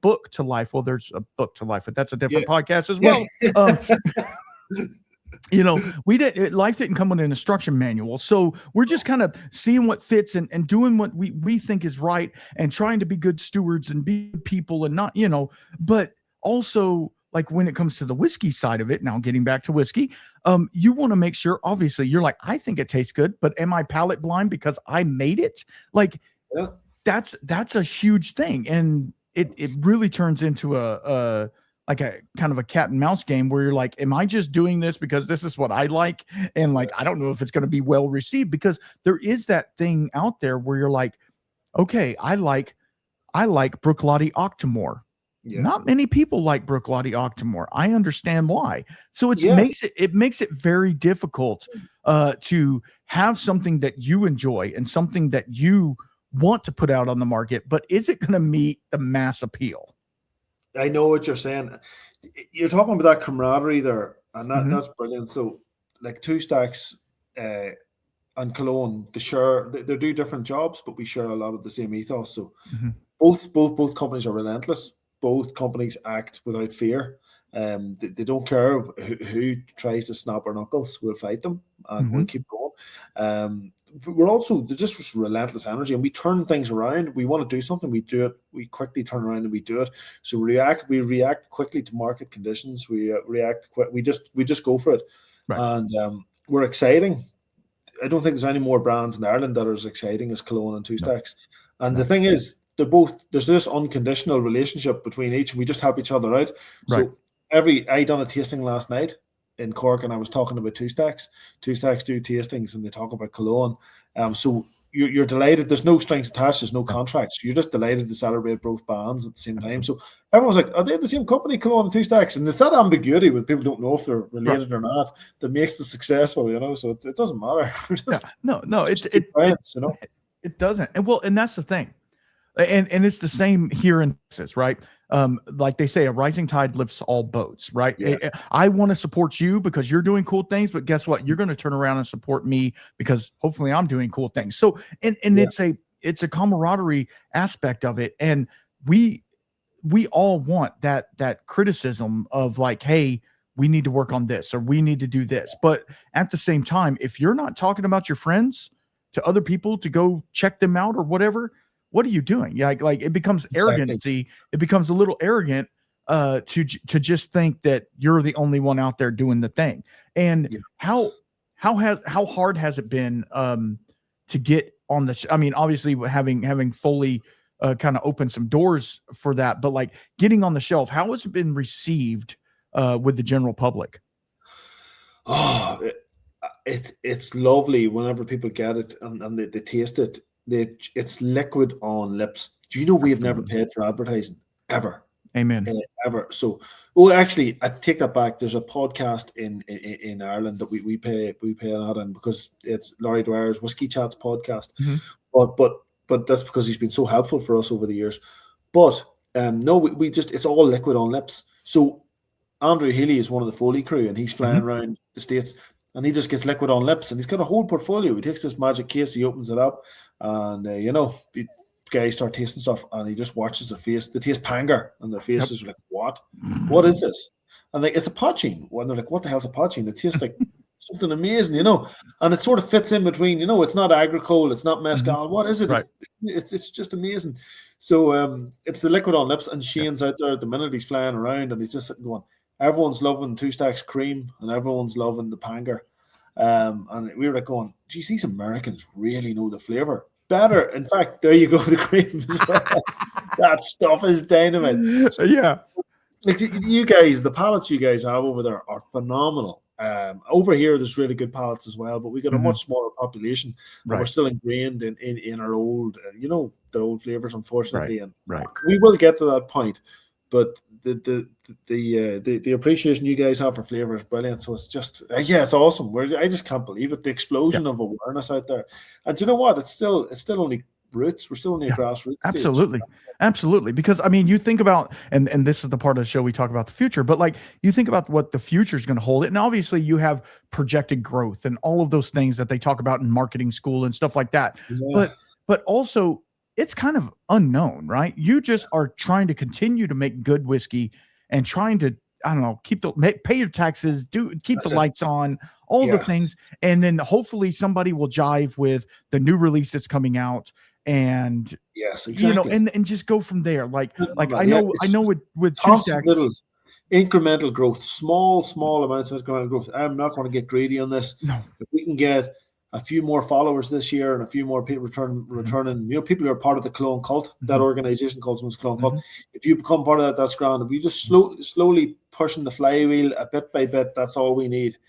book to life. Well, there's a book to life, but that's a Yeah, different podcast as yeah, well. Life didn't come with an instruction manual, so we're just kind of seeing what fits and doing what we think is right and trying to be good stewards and be good people and not, but also like when it comes to the whiskey side of it, now getting back to whiskey, you want to make sure, obviously you're like, I think it tastes good, but am I palate blind because I made it? Like yeah. that's a huge thing. And it really turns into a like a kind of a cat and mouse game where you're like, am I just doing this because this is what I like? And like, I don't know if it's going to be well received because there is that thing out there where you're like, okay, I like Bruichladdich Octomore. Yeah. Not many people like Bruichladdich Octomore. I understand why. So Yeah. it makes it very difficult to have something that you enjoy and something that you want to put out on the market, but is it going to meet the mass appeal? I know what you're saying. You're talking about that camaraderie there, and Mhm. that's brilliant. So, like Two Stacks and Killowen, they do different jobs, but we share a lot of the same ethos. So, Mhm. both companies are relentless. Both companies act without fear. They don't care who tries to snap our knuckles. We'll fight them and we'll Mhm. keep going. But we're also they're just relentless energy, and we turn things around. We want to do something, we do it. We quickly turn around and we do it. So we react quickly to market conditions. We react quick. We just go for it, Right. and we're exciting. I don't think there's any more brands in Ireland that are as exciting as Killowen and Two No. Stacks. And the No. thing is, there's this unconditional relationship between each, and we just help each other out. Right. So I done a tasting last night in Cork, and I was talking about Two Stacks. Two Stacks do tastings, and they talk about Killowen. So you're delighted. There's no strings attached. There's no contracts. You're just delighted to celebrate both bands at the same time. So everyone's like, are they the same company? Come on, Two Stacks. And it's that ambiguity when people don't know if they're related or not that makes it successful, you know. So it doesn't matter. It doesn't. And that's the thing. And it's the same here in Texas, right? Like they say, a rising tide lifts all boats, right? Yeah. I want to support you because you're doing cool things, but guess what? You're going to turn around and support me because hopefully I'm doing cool things. So, and it's a camaraderie aspect of it. And we all want that criticism of like, hey, we need to work on this or we need to do this. But at the same time, if you're not talking about your friends to other people to go check them out or whatever, what are you doing? Yeah, like it becomes arrogancy. It becomes a little arrogant to just think that you're the only one out there doing the thing. And how hard has it been to get on the? I mean, obviously having fully kind of opened some doors for that, but like getting on the shelf, how has it been received with the general public? Oh, it's lovely whenever people get it and they taste it. It's liquid on lips. Do you know we have never paid for advertising ever? Amen. Ever. So, actually, I take that back. There's a podcast in Ireland that we pay an ad in because it's Laurie Dwyer's Whiskey Chats podcast. But that's because he's been so helpful for us over the years. But no, we just it's all liquid on lips. So Andrew Healy is one of the Foley crew, and he's flying around the States. And he just gets liquid on lips, and he's got a whole portfolio. He takes this magic case, he opens it up, and the guys start tasting stuff, and he just watches their face. They taste panger, and their faces are like, "What? What is this?" And it's a poaching. And they're like, "What the hell's a poaching?" It tastes like something amazing, And it sort of fits in between. It's not agricole, it's not mezcal. What is it? Right. It's just amazing. So it's the liquid on lips, and Shane's out there at the minute. He's flying around, and he's just sitting going, everyone's loving Two Stacks cream and everyone's loving the panger. And we were like going, geez, these Americans really know the flavor better. In fact, there you go, the cream as well. That stuff is dynamite. Yeah. Like you guys, the pallets you guys have over there are phenomenal. Over here, there's really good pallets as well, but we got a much smaller population. And we're still ingrained in our old, the old flavors, unfortunately. And we will get to that point. But the appreciation you guys have for flavor is brilliant. So it's just it's awesome. I just can't believe it. The explosion of awareness out there. And you know what? It's still only roots. We're still only a grassroots absolutely stage. Absolutely. Because I mean, you think about and this is the part of the show we talk about the future, but like you think about what the future is going to hold. And obviously you have projected growth and all of those things that they talk about in marketing school and stuff like that. But also it's kind of unknown, right? You just are trying to continue to make good whiskey and trying to, I don't know, pay your taxes, keep the lights on, all the things. And then hopefully somebody will jive with the new release that's coming out and, and just go from there. Like I know with Two Stacks, little incremental growth, small amounts of incremental growth. I'm not going to get greedy on this. No. If we can get a few more followers this year and a few more people returning, people who are part of the Killowen cult, that organization calls them Killowen cult. If you become part of that, that's grand. If you just slowly pushing the flywheel a bit by bit, that's all we need.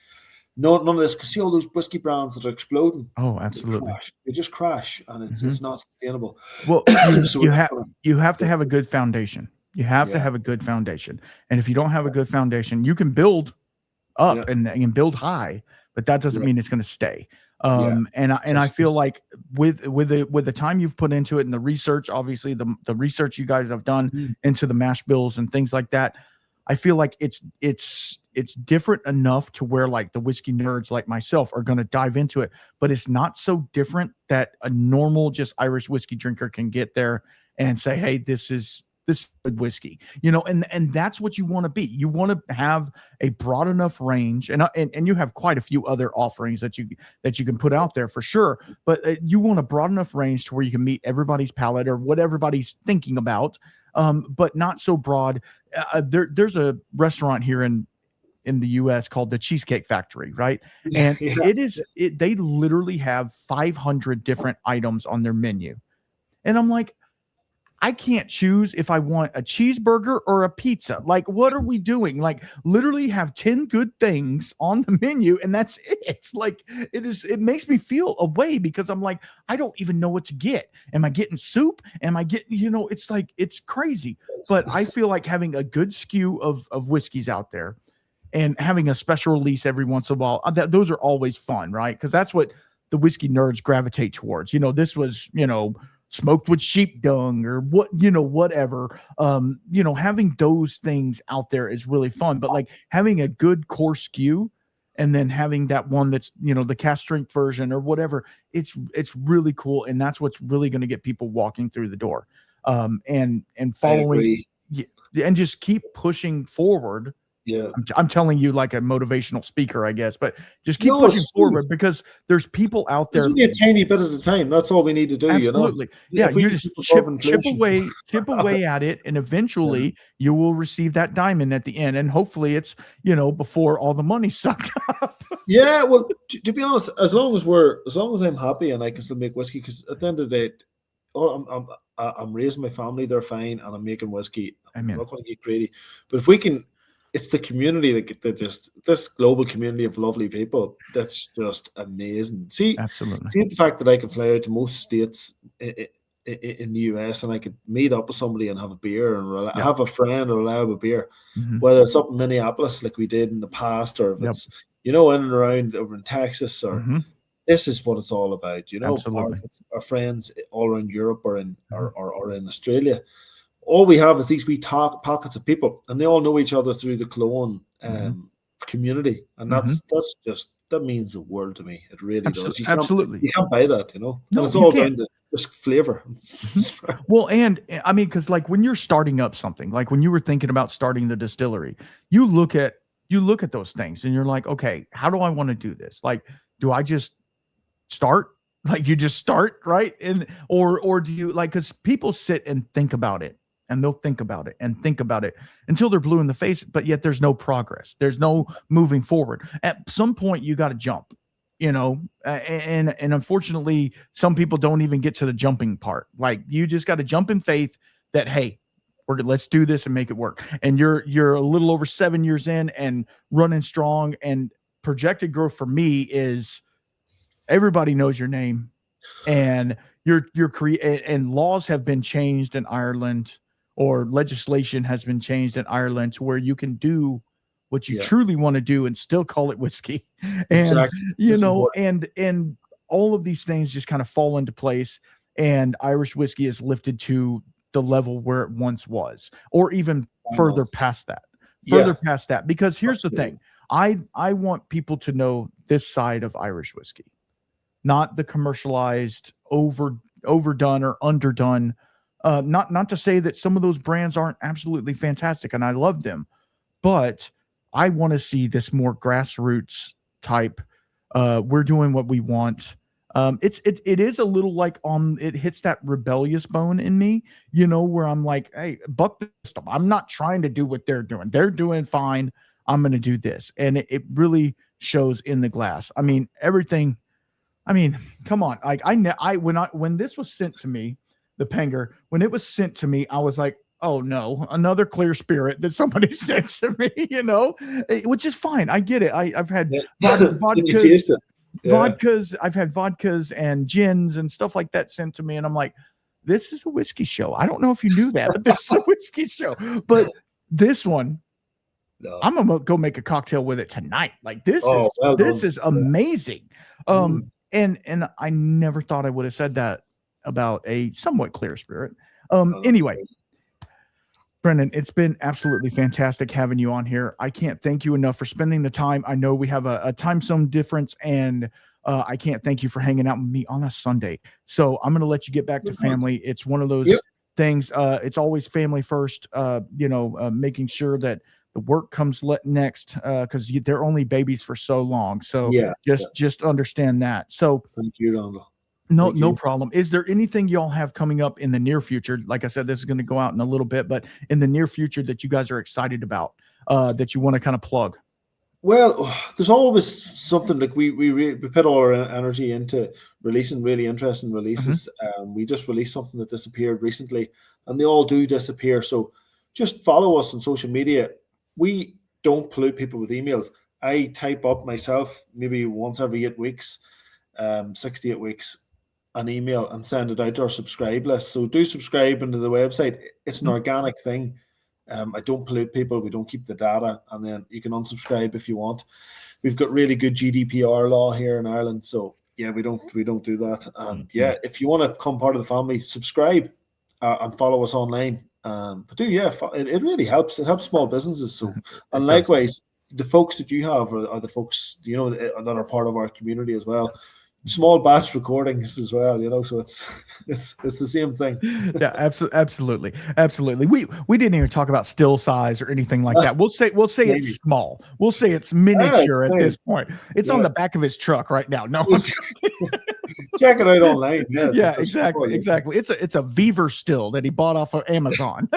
None of this, because see all those whiskey brands that are exploding. Oh, absolutely. They just crash, and it's not sustainable. Well, you have to have a good foundation. You have to have a good foundation. And if you don't have a good foundation, you can build up and build high, but that doesn't mean it's going to stay. And I feel like with the time you've put into it and the research, obviously the research you guys have done into the mash bills and things like that, I feel like it's different enough to where like the whiskey nerds like myself are going to dive into it, but it's not so different that a normal just Irish whiskey drinker can get there and say, hey, this is good whiskey, and that's what you want to be. You want to have a broad enough range, and you have quite a few other offerings that you can put out there for sure. But you want a broad enough range to where you can meet everybody's palate or what everybody's thinking about, but not so broad. There's a restaurant here in the US called the Cheesecake Factory, right? And they literally have 500 different items on their menu, and I'm like, I can't choose if I want a cheeseburger or a pizza. Like, what are we doing? Like, literally have 10 good things on the menu, and that's it. It's like, it makes me feel a way because I'm like, I don't even know what to get. Am I getting soup? Am I getting, it's like, it's crazy. But I feel like having a good skew of whiskeys out there and having a special release every once in a while, those are always fun, right? Because that's what the whiskey nerds gravitate towards. This was, smoked with sheep dung or whatever. Having those things out there is really fun. But like having a good core skew and then having that one that's, the cast strength version or whatever, it's really cool. And that's what's really going to get people walking through the door. And following and just keep pushing forward. Yeah, I'm telling you like a motivational speaker, I guess, but just keep pushing forward because there's people out there. It's only a tiny bit at a time. That's all we need to do. Absolutely. Yeah, you just chip away at it, and eventually you will receive that diamond at the end. And hopefully it's, before all the money's sucked up. Yeah, well, to be honest, as long as I'm happy and I can still make whiskey, because at the end of the day, I'm raising my family, they're fine, and I'm making whiskey. I'm not going to get greedy. But if we can, it's the community that just this global community of lovely people that's just amazing. Absolutely. See the fact that I can fly out to most states in the US and I could meet up with somebody and have a beer and have a friend or have a beer, whether it's up in Minneapolis like we did in the past, or if it's in and around over in Texas, or this is what it's all about. Our friends all around Europe or in in Australia. All we have is these wee pockets of people, and they all know each other through the Killowen community, and that means the world to me. It really does. You can't buy that, No, and it's all down to just flavor. Well, and I mean, because like when you're starting up something, like when you were thinking about starting the distillery, you look at those things, and you're like, okay, how do I want to do this? Like, do I just start? Like you just start, right? And or do you like, because people sit and think about it. And they'll think about it and think about it until they're blue in the face, but yet there's no progress. There's no moving forward. At some point, you got to jump, and unfortunately, some people don't even get to the jumping part. Like you just got to jump in faith that, hey, let's do this and make it work. And you're a little over 7 years in and running strong. And projected growth for me is everybody knows your name, and you're and laws have been changed in Ireland. Or legislation has been changed in Ireland to where you can do what you truly want to do and still call it whiskey. And, and all of these things just kind of fall into place. And Irish whiskey is lifted to the level where it once was, or even further past that. Because here's the thing. I want people to know this side of Irish whiskey, not the commercialized, overdone or underdone. Not to say that some of those brands aren't absolutely fantastic, and I love them, but I want to see this more grassroots type. We're doing what we want. It is a little like it hits that rebellious bone in me, where I'm like, hey, buck the system. I'm not trying to do what they're doing. They're doing fine. I'm going to do this, and it really shows in the glass. I mean, everything. I mean, come on. Like when this was sent to me. The Penger, when it was sent to me, I was like, oh no, another clear spirit that somebody sent to me, which is fine. I get it. I've had vodkas, I've had vodkas and gins and stuff like that sent to me. And I'm like, this is a whiskey show. I don't know if you knew that, but this is a whiskey show. But this one, I'm going to go make a cocktail with it tonight. Like this is amazing. And I never thought I would have said that about a somewhat clear spirit. Anyway, Brendan, it's been absolutely fantastic having you on here. I can't thank you enough for spending the time. I know we have a time zone difference, and I can't thank you for hanging out with me on a Sunday. So I'm going to let you get back to family. It's one of those things. It's always family first, making sure that the work comes next, because they're only babies for so long. So just understand that. So thank you, Donald. No problem. Is there anything y'all have coming up in the near future? Like I said, this is going to go out in a little bit, but in the near future that you guys are excited about, that you want to kind of plug? Well, there's always something like we put all our energy into releasing really interesting Mm-hmm. releases. We just released something that disappeared recently, and they all do disappear. So just follow us on social media. We don't pollute people with emails. I type up myself maybe once every 8 weeks, 68 weeks, an email and send it out to our subscribe list. So do subscribe into the website. It's an organic thing. I don't pollute people. We don't keep the data, and then you can unsubscribe if you want. We've got really good GDPR law here in Ireland, so yeah, we don't do that. And yeah, if you want to become part of the family, subscribe and follow us online. But it really helps. It helps small businesses. So and likewise, the folks that you have are the folks that are part of our community as well. Small batch recordings as well, so it's the same thing. Yeah, absolutely. We didn't even talk about still size or anything like that. We'll say it's small. We'll say it's miniature at this point. It's on the back of his truck right now. No, check it out online. Yeah, exactly. It's a Beaver still that he bought off of Amazon.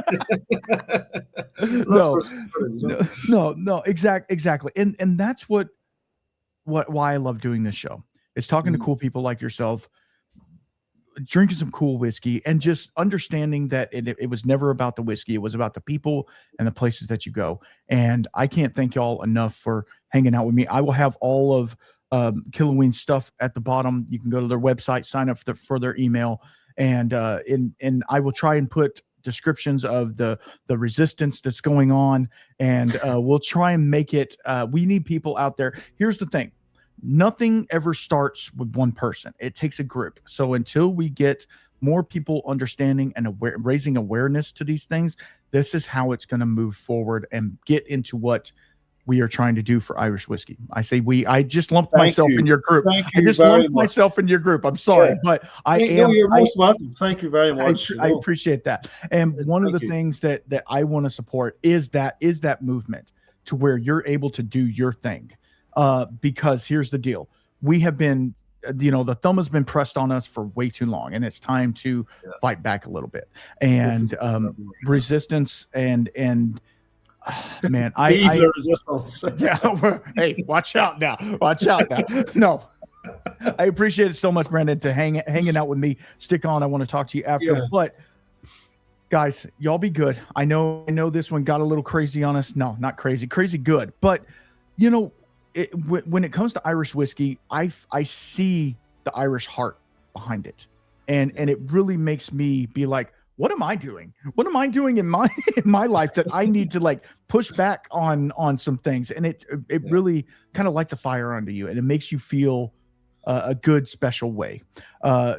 No, exactly. And that's why I love doing this show. It's talking to cool people like yourself, drinking some cool whiskey, and just understanding that it was never about the whiskey. It was about the people and the places that you go. And I can't thank y'all enough for hanging out with me. I will have all of Killowen stuff at the bottom. You can go to their website, sign up for their email, and I will try and put descriptions of the resistance that's going on, and we'll try and make it. We need people out there. Here's the thing. Nothing ever starts with one person. It takes a group. So until we get more people understanding and raising awareness to these things, this is how it's going to move forward and get into what we are trying to do for Irish whiskey. I say I just lumped myself in your group. I just lumped myself in your group. I'm sorry, but you're most welcome. Thank you very much. I appreciate that. And one of the things that I want to support is that movement to where you're able to do your thing. Because here's the deal. We have been, the thumb has been pressed on us for way too long, and it's time to fight back a little bit. And resistance and man, resistance. Yeah. Hey, watch out now. No, I appreciate it so much, Brendan, to hanging out with me. Stick on. I want to talk to you after, but guys, y'all be good. I know this one got a little crazy on us. No, not crazy good, but when it comes to Irish whiskey, I see the Irish heart behind it, and it really makes me be like, what am I doing? What am I doing in my life that I need to push back on some things? And it really kind of lights a fire under you, and it makes you feel a good, special way.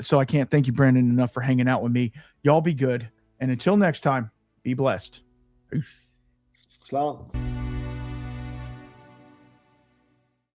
So I can't thank you, Brandon, enough for hanging out with me. Y'all be good, and until next time, be blessed. Peace. Slán.